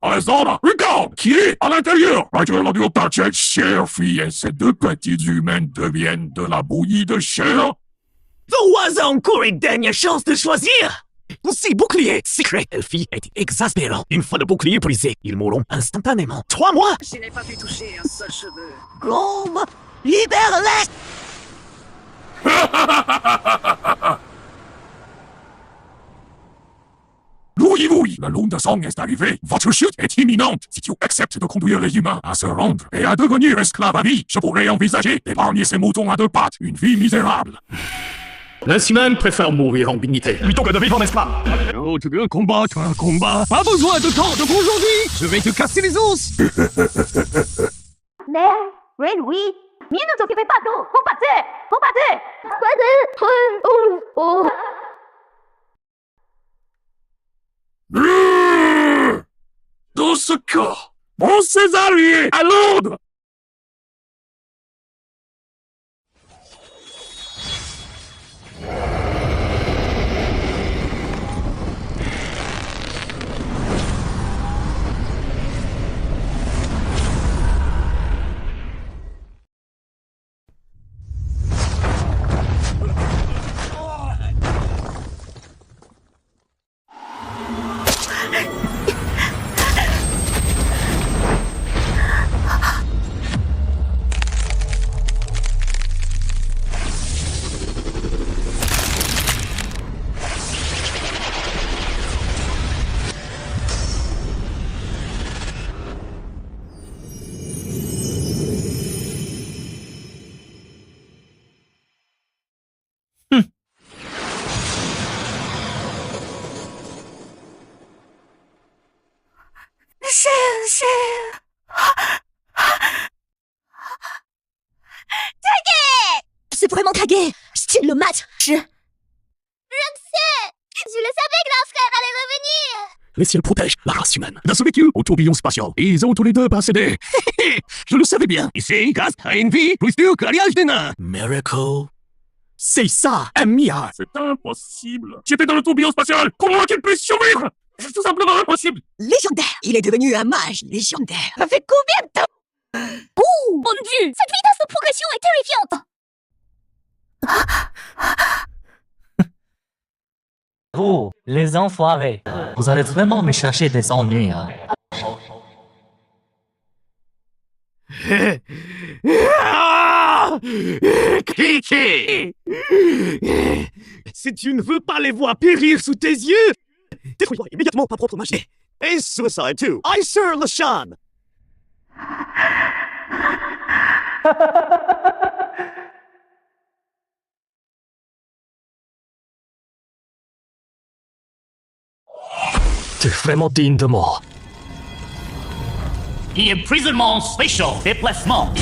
Alessandra, regarde! Qui est à l'intérieur? Actuellement du Tachek, chère fille, et ces deux petites humaines deviennent de la bouillie de chair? Trois a encore une dernière chance de choisir! Ces boucliers secrets, Elfie, est exaspérant. Une fois le bouclier brisé, ils mourront instantanément. 3 mois! Je n'ai pas pu toucher un seul cheveu. Grom, libère-les! Louis, oui, la lune de sang est arrivée. Votre chute est imminente. Si tu acceptes de conduire les humains à se rendre et à devenir esclaves à vie, je pourrais envisager d'épargner ces moutons à deux pattes une vie misérable. L'insi même préfère mourir en dignité plutôt que de vivre en esclave. Oh, tu veux combattre un combat? Pas besoin de temps de aujourd'hui. Je vais te casser les os. Mère, Ren, oui. Mieux ne t'occupez pas d'eau. Vous partez. Oh. Dans ce cas, On ses alliés à Londres. C'est vraiment Kage. Style le match. Je le sais. Je le savais que leur frère allait revenir. Les ciels protègent la race humaine. On a survécu au tourbillon spatial. Ils ont tous les deux possédé. Je le savais bien. Ici, Gaz a une vie plus dure que l'alliage des nains. Miracle. C'est ça, un miracle. C'est impossible. J'étais dans le tourbillon spatial. Comment qu'il puisse survivre? C'est tout simplement impossible. Légendaire. Il est devenu un mage légendaire. Avec combien de temps? Oh, mon Dieu, cette vitesse de progression est terrifiante. Vous, les enfoirés, vous allez vraiment me chercher des ennuis, hein. Kiki! Si tu ne veux pas les voir périr sous tes yeux, détruis-toi immédiatement ta propre magie. Et suicide too. I sir Lashan. T'es vraiment digne de mort. Emprisonnement spécial, déplacement.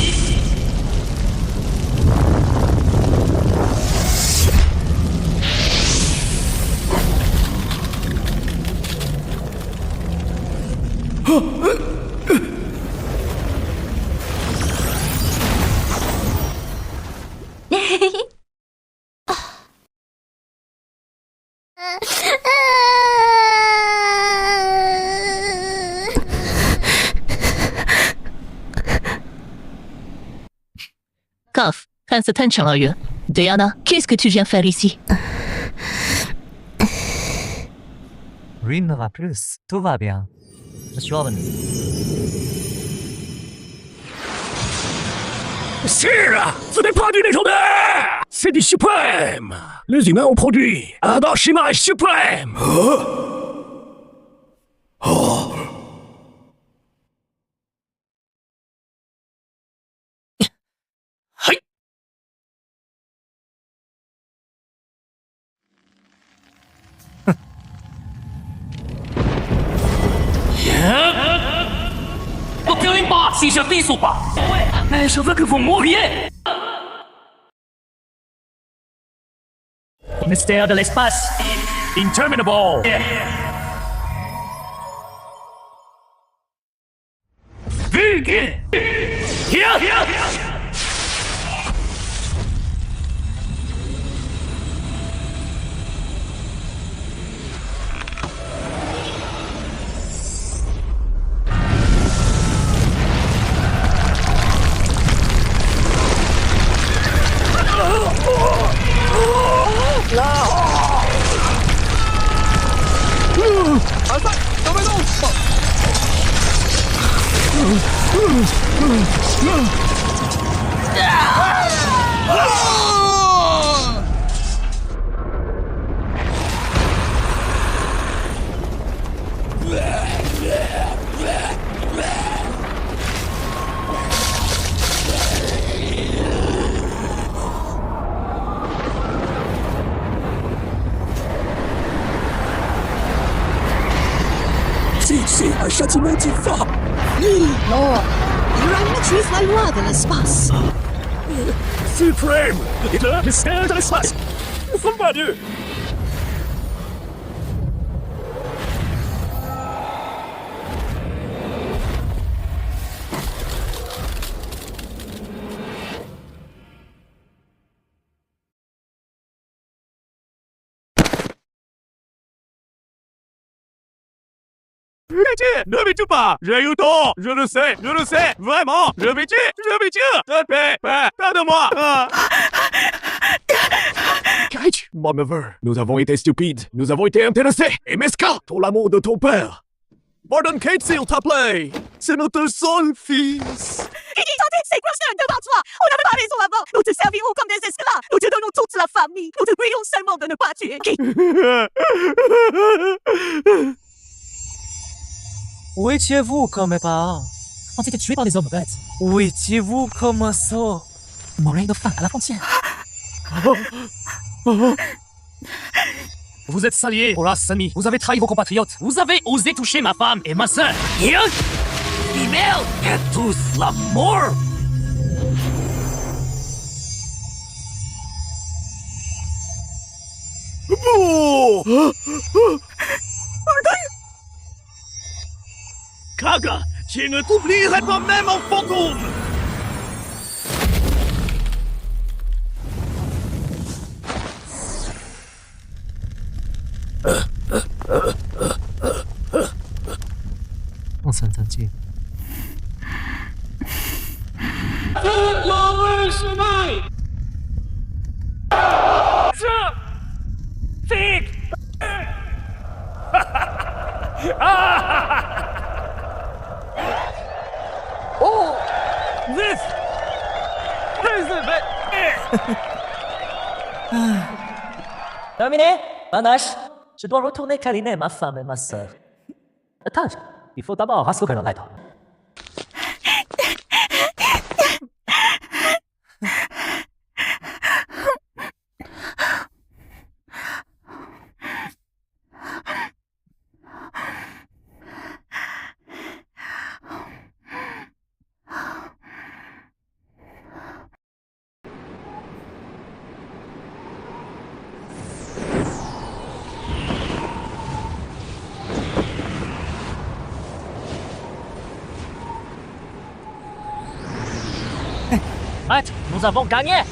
Kof,看似探长而已。Diana, qu'est-ce que tu viens faire ici? Rien ne va plus. Tout va bien. Je suis revenu. Sire, ce n'est pas du légendaire, c'est du suprême. Les humains ont produit un archimage suprême. Aucune pas si je vis ou pas. Mais je veux que vous mouriez. Mystère de l'espace. Interminable. Vulgaire. C'est un châtiment divin. Oui, Lord. Il maîtrise la loi de l'espace. Suprême, le mystère de l'espace. Nous sommes pas Dieu. Ne m'es-tu pas? J'ai eu tort. Je le sais, vraiment. Je vais tuer. Te paix, pardonne-moi. Kate, mon neveu, nous avons été stupides. Nous avons été intéressés. Et mesquins, pour l'amour de ton père. Pardonne Kate, s'il te plaît. C'est notre seul fils. C'est quoi ça devant toi? On n'avait pas raison avant. Nous te servirons comme des esclaves. Nous te donnons toute la famille. Nous te prions seulement de ne pas tuer. Où étiez-vous comme mes parents? On s'était tués par des hommes bêtes. Où étiez-vous comme ça? Mourir de faim à la frontière. Vous êtes saliés, Horace-Sami. Vous avez trahi vos compatriotes. Vous avez osé toucher ma femme et ma sœur. Email et tous la mort. Kaga, je ne t'oublierai pas même en fantôme. On s'entend-tu? Terminé, Panache. Je dois retourner câliner ma femme et ma sœur. Attends, il faut d'abord rassurer le maître. Maître, nous avons gagné.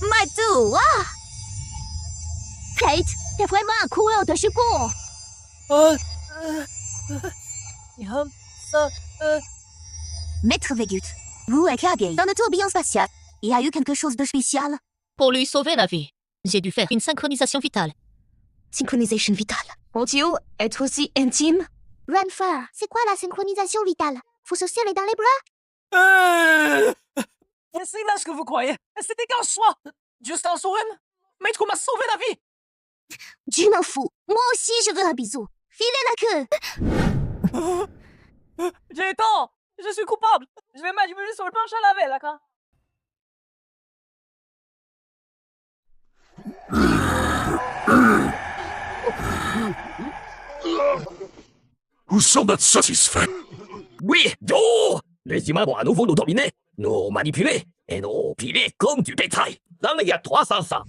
Matou, Kate, t'es vraiment un coureur de secours. Maître Vegut, vous et Kage, dans le tourbillon spatial, il y a eu quelque chose de spécial? Pour lui sauver la vie, j'ai dû faire une synchronisation vitale. Synchronisation vitale. Faut-il être aussi intime? Renfer, c'est quoi la synchronisation vitale? Faut se serrer dans les bras? C'est là ce que vous croyez. C'était qu'un soir. Juste un sourire. Maître m'a sauvé la vie. Je m'en fous. Moi aussi, je veux un bisou. Filez la queue. J'ai tort. Je suis coupable. Je vais m'amuser sur le planche à laver, d'accord? Vous semblez satisfait. Oui, Joe! Les humains vont à nouveau nous dominer, nous manipuler et nous piler comme du bétail. Dans les 300 ans.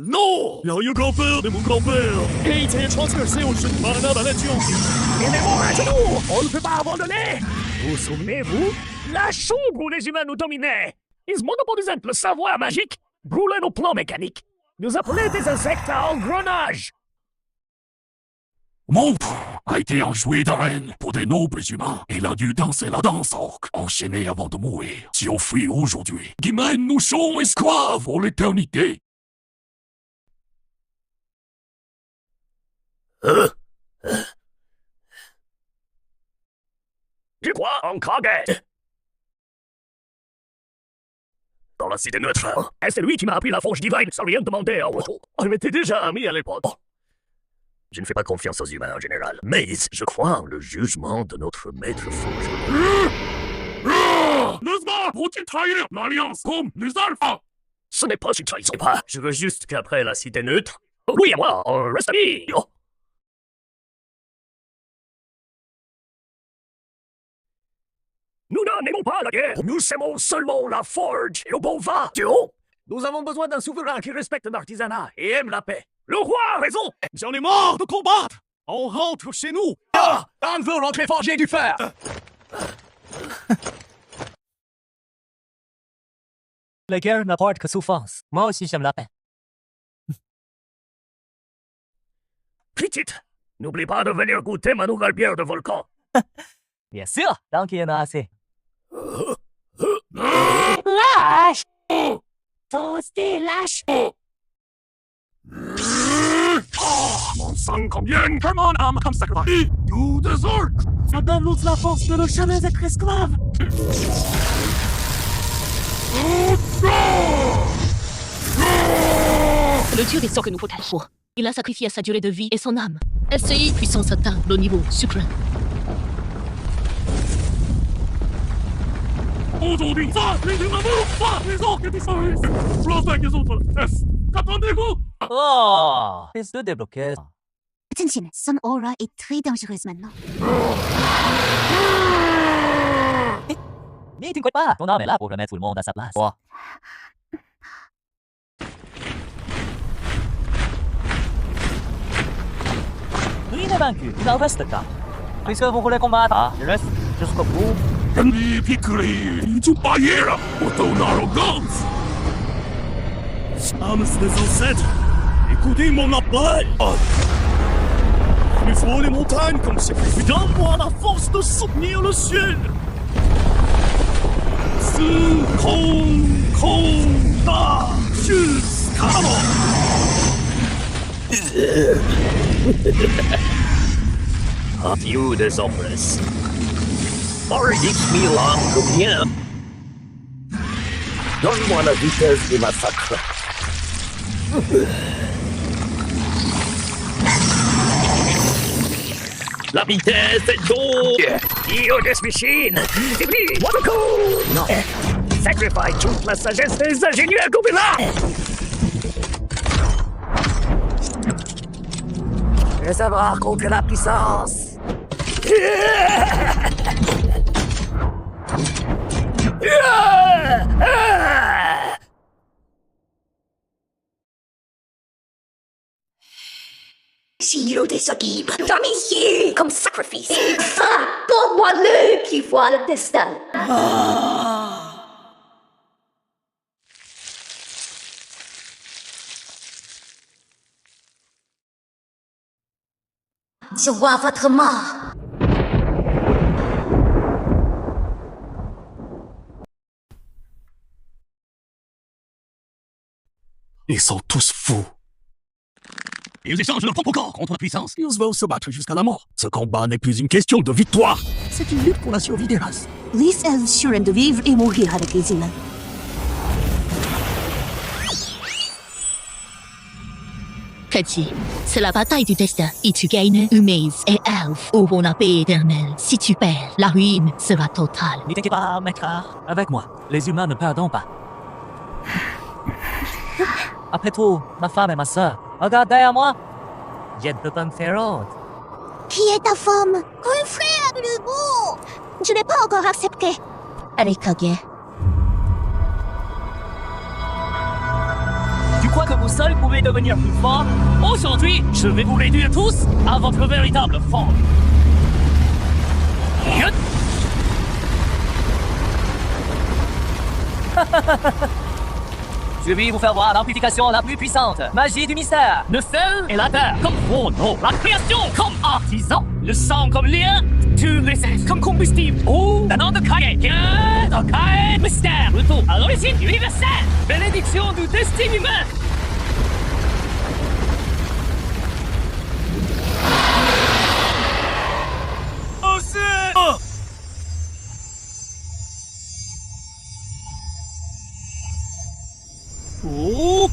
Non! Glorieux grand-père de mon grand-père! Kate est transpercé au jeu de mana dans la science! Il est mort à genoux! On ne peut pas abandonner! Vous souvenez-vous? La chambre où les humains nous dominaient! Ils monopolisaient le savoir magique, brûlaient nos plans mécaniques, nous appelaient des insectes à engrenage! Mon père a été enjoué d'arène pour des nobles humains. Il a dû danser la danse orque, enchaîné avant de mourir. Si on fuit aujourd'hui, Guimène, nous sommes esclaves pour l'éternité. Tu crois en Kage? Dans la cité neutre. Et c'est lui qui m'a appris la forge divine sans rien demander en retour. On m'était déjà amis à l'époque. Je ne fais pas confiance aux humains en général, mais je crois en le jugement de notre maître forgeron. N'est-ce faut-il trahir l'alliance comme les alphas? Ce n'est pas une trahison. Pas. Je veux juste qu'après la cité neutre, lui et moi, on reste amis. Oh. Nous n'aimons pas la guerre. Nous aimons seulement la forge et le bon vin du haut. Nous avons besoin d'un souverain qui respecte l'artisanat et aime la paix. Le roi a raison. J'en ai marre de combattre. On rentre chez nous. Ah, on veut rentrer forger du fer. La guerre n'apporte que souffrance. Moi aussi, j'aime la paix. Petite, n'oublie pas de venir goûter ma nouvelle bière de volcan. Bien sûr, tant qu'il y en a assez. Lâche! Tous des lâches! Mon sang combien que mon âme comme sacrifice. Tout désordre. Ça donne-nous la force de ne jamais être esclaves. Le dieu des sorts que nous protégeons. Il a sacrifié sa durée de vie et son âme. SCI puissance atteint le niveau suprême. Aujourd'hui, ça, les humains, ça, les orques disparaissent. Place avec les autres. Qu'attendez-vous? Oh, fils de débloquer. Tintin, son aura est très dangereuse maintenant. Mais t'inquiète pas, ton âme est là pour remettre tout le monde à sa place. Oh. Lui n'est vaincu, il en reste qu'un. Puisque vous voulez combattre, je reste jusqu'au bout. Ni piccoli, tu baillera pour ton arrogance. Âmes des ancêtres, écoutez mon appel. Il faut les montagnes comme sacrifice. Donne-moi la force de soutenir le ciel. Da, jusqu'à la mort. Adieu des hombres. Par X mille ans combien? Donne-moi la vitesse du massacre. La vitesse est d'eau. Dio des machines. Débris, Waterco. Non. Sacrifice toute la sagesse des ingénieurs gouvernants. Réservoir contre la puissance. Signaux des équipes, domicile comme sacrifice. Donne-moi-le qui voit le destin. Je vois votre mort. Ils sont tous fous. Ils échangent leur propre corps contre la puissance. Ils veulent se battre jusqu'à la mort. Ce combat n'est plus une question de victoire. C'est une lutte pour la survie des races. Les elfes jurent de vivre et mourir avec les humains. Petit, c'est la bataille du destin. Et tu gagnes, humains et elfes auront la paix éternelle. Si tu perds, la ruine sera totale. Ne t'inquiète pas, maître. Avec moi, les humains ne perdront pas. Après tout, ma femme et ma sœur. Regarde derrière moi. J'ai de bonnes féroces. Qui est ta femme? Un frère de beau. Je n'ai pas encore accepté. Allez, Kage. Tu crois que vous seul pouvez devenir plus fort? Aujourd'hui, je vais vous réduire tous à votre véritable forme. Yut. Je vais vous faire voir l'amplification la plus puissante. Magie du mystère. Le ciel et la terre comme fourneau. La création comme artisan. Le sang comme lien. Tu l'essence comme combustible. Oh, la nom de Kage. Bien, de Kage. Mystère. Retour à l'origine universelle. Bénédiction du destin humain. Oh!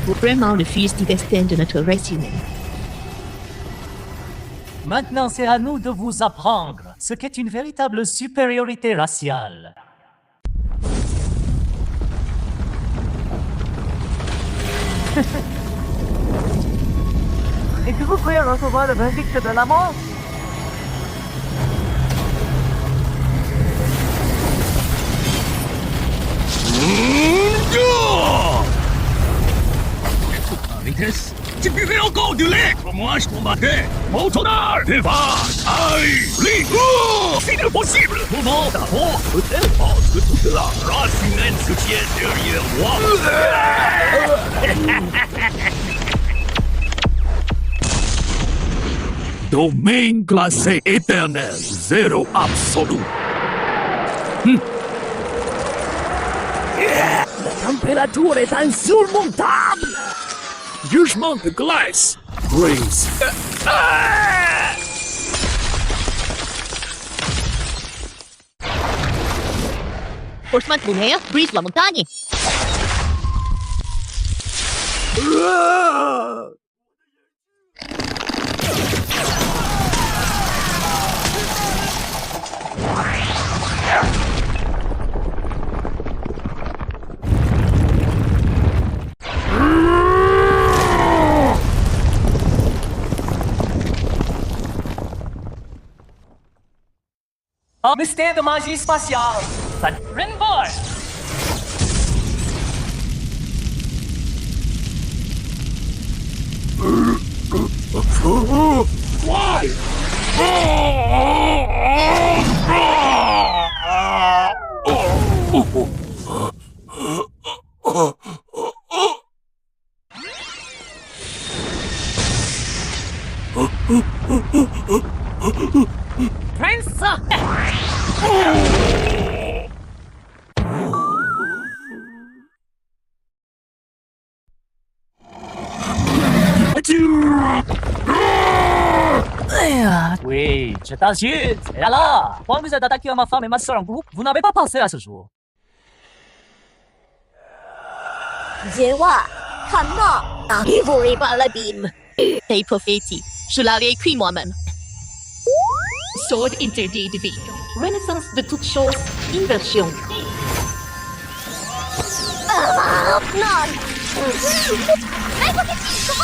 Vous vraiment le fils du destin de notre race humaine. Maintenant, c'est à nous de vous apprendre ce qu'est une véritable supériorité raciale. Et que vous croyez recevoir le verdict de la mort? Vitesse, tu buvais encore du lait quand moi je combattais. Mon tonnerre, des vaches, aïe, les c'est impossible. Comment d'abord peut-elle pense que toute la race humaine se tient derrière moi? Domaine glacé éternel, zéro absolu. La température est insurmontable. Jugement de glace. Breeze. Forcément lunaire brise la montagne. Un mystère de magie spatiale. Rainbow. Prince. Oui, je t'insulte. Et là, quand vous êtes attaqué à ma femme et ma soeur en groupe, vous n'avez pas pensé à ce jour. 野蛙，看那，Ivory par l'abîme. Des prophéties. Je l'avais écrit moi-même. Sword interdit de vie. Renaissance de toutes choses. Inversion. Non. Mais comment est-ce que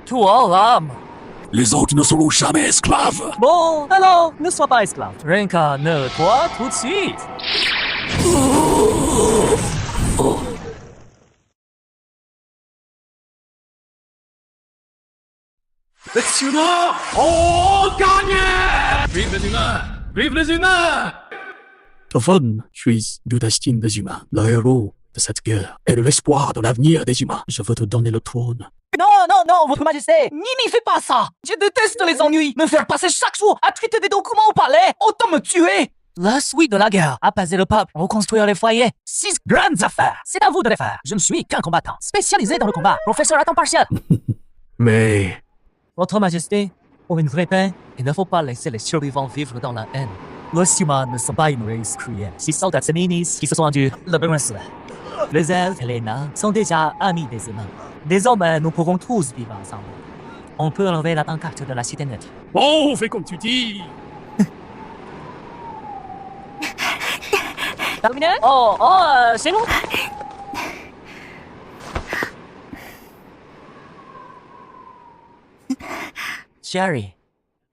Toi, l'âme. Les autres ne seront jamais esclaves. Bon, alors, ne sois pas esclave. Réincarne-toi tout de suite. Messieurs, on gagne! Vive les humains! Vive les humains! Tophon, je suis du destin des humains, le héros de cette guerre et de l'espoir de l'avenir des humains. Je veux te donner le trône. Non, non, non, votre majesté. N'y fais pas ça. Je déteste les ennuis. Me faire passer chaque jour à traiter des documents au palais. Autant me tuer. La suite de la guerre, apaiser le peuple, reconstruire les foyers, 6 grandes affaires. C'est à vous de les faire. Je ne suis qu'un combattant, spécialisé dans le combat, professeur à temps partiel. Mais... Votre majesté, pour une vraie paix, il ne faut pas laisser les survivants vivre dans la haine. Les humains ne sont pas une race cruelle. Ces soldats séminis qui se sont endus le brisle. Les elfes et les nains sont déjà amis des humains. Désormais, nous pourrons tous vivre ensemble. On peut enlever la pancarte de la cité nette. Bon, fais comme tu dis. Terminé? C'est nous? Sherry,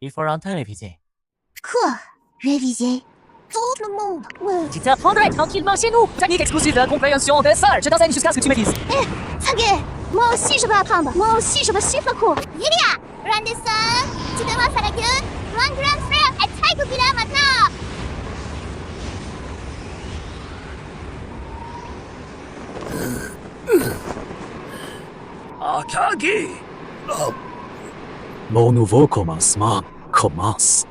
il faut rentrer réviser. Quoi? Réviser? Tout le monde? Ouais. Tu t'apprendrais tranquillement chez nous. Technique exclusive de la compréhension des salles. Je t'enseigne jusqu'à ce que tu maîtrises. Ça y est, moi aussi je veux apprendre. Moi aussi je veux suivre le cours. Lilia, grande sœur, tu devras faire la gueule. Grand frère est très populaire maintenant. Akagi! Mon nouveau commencement commence.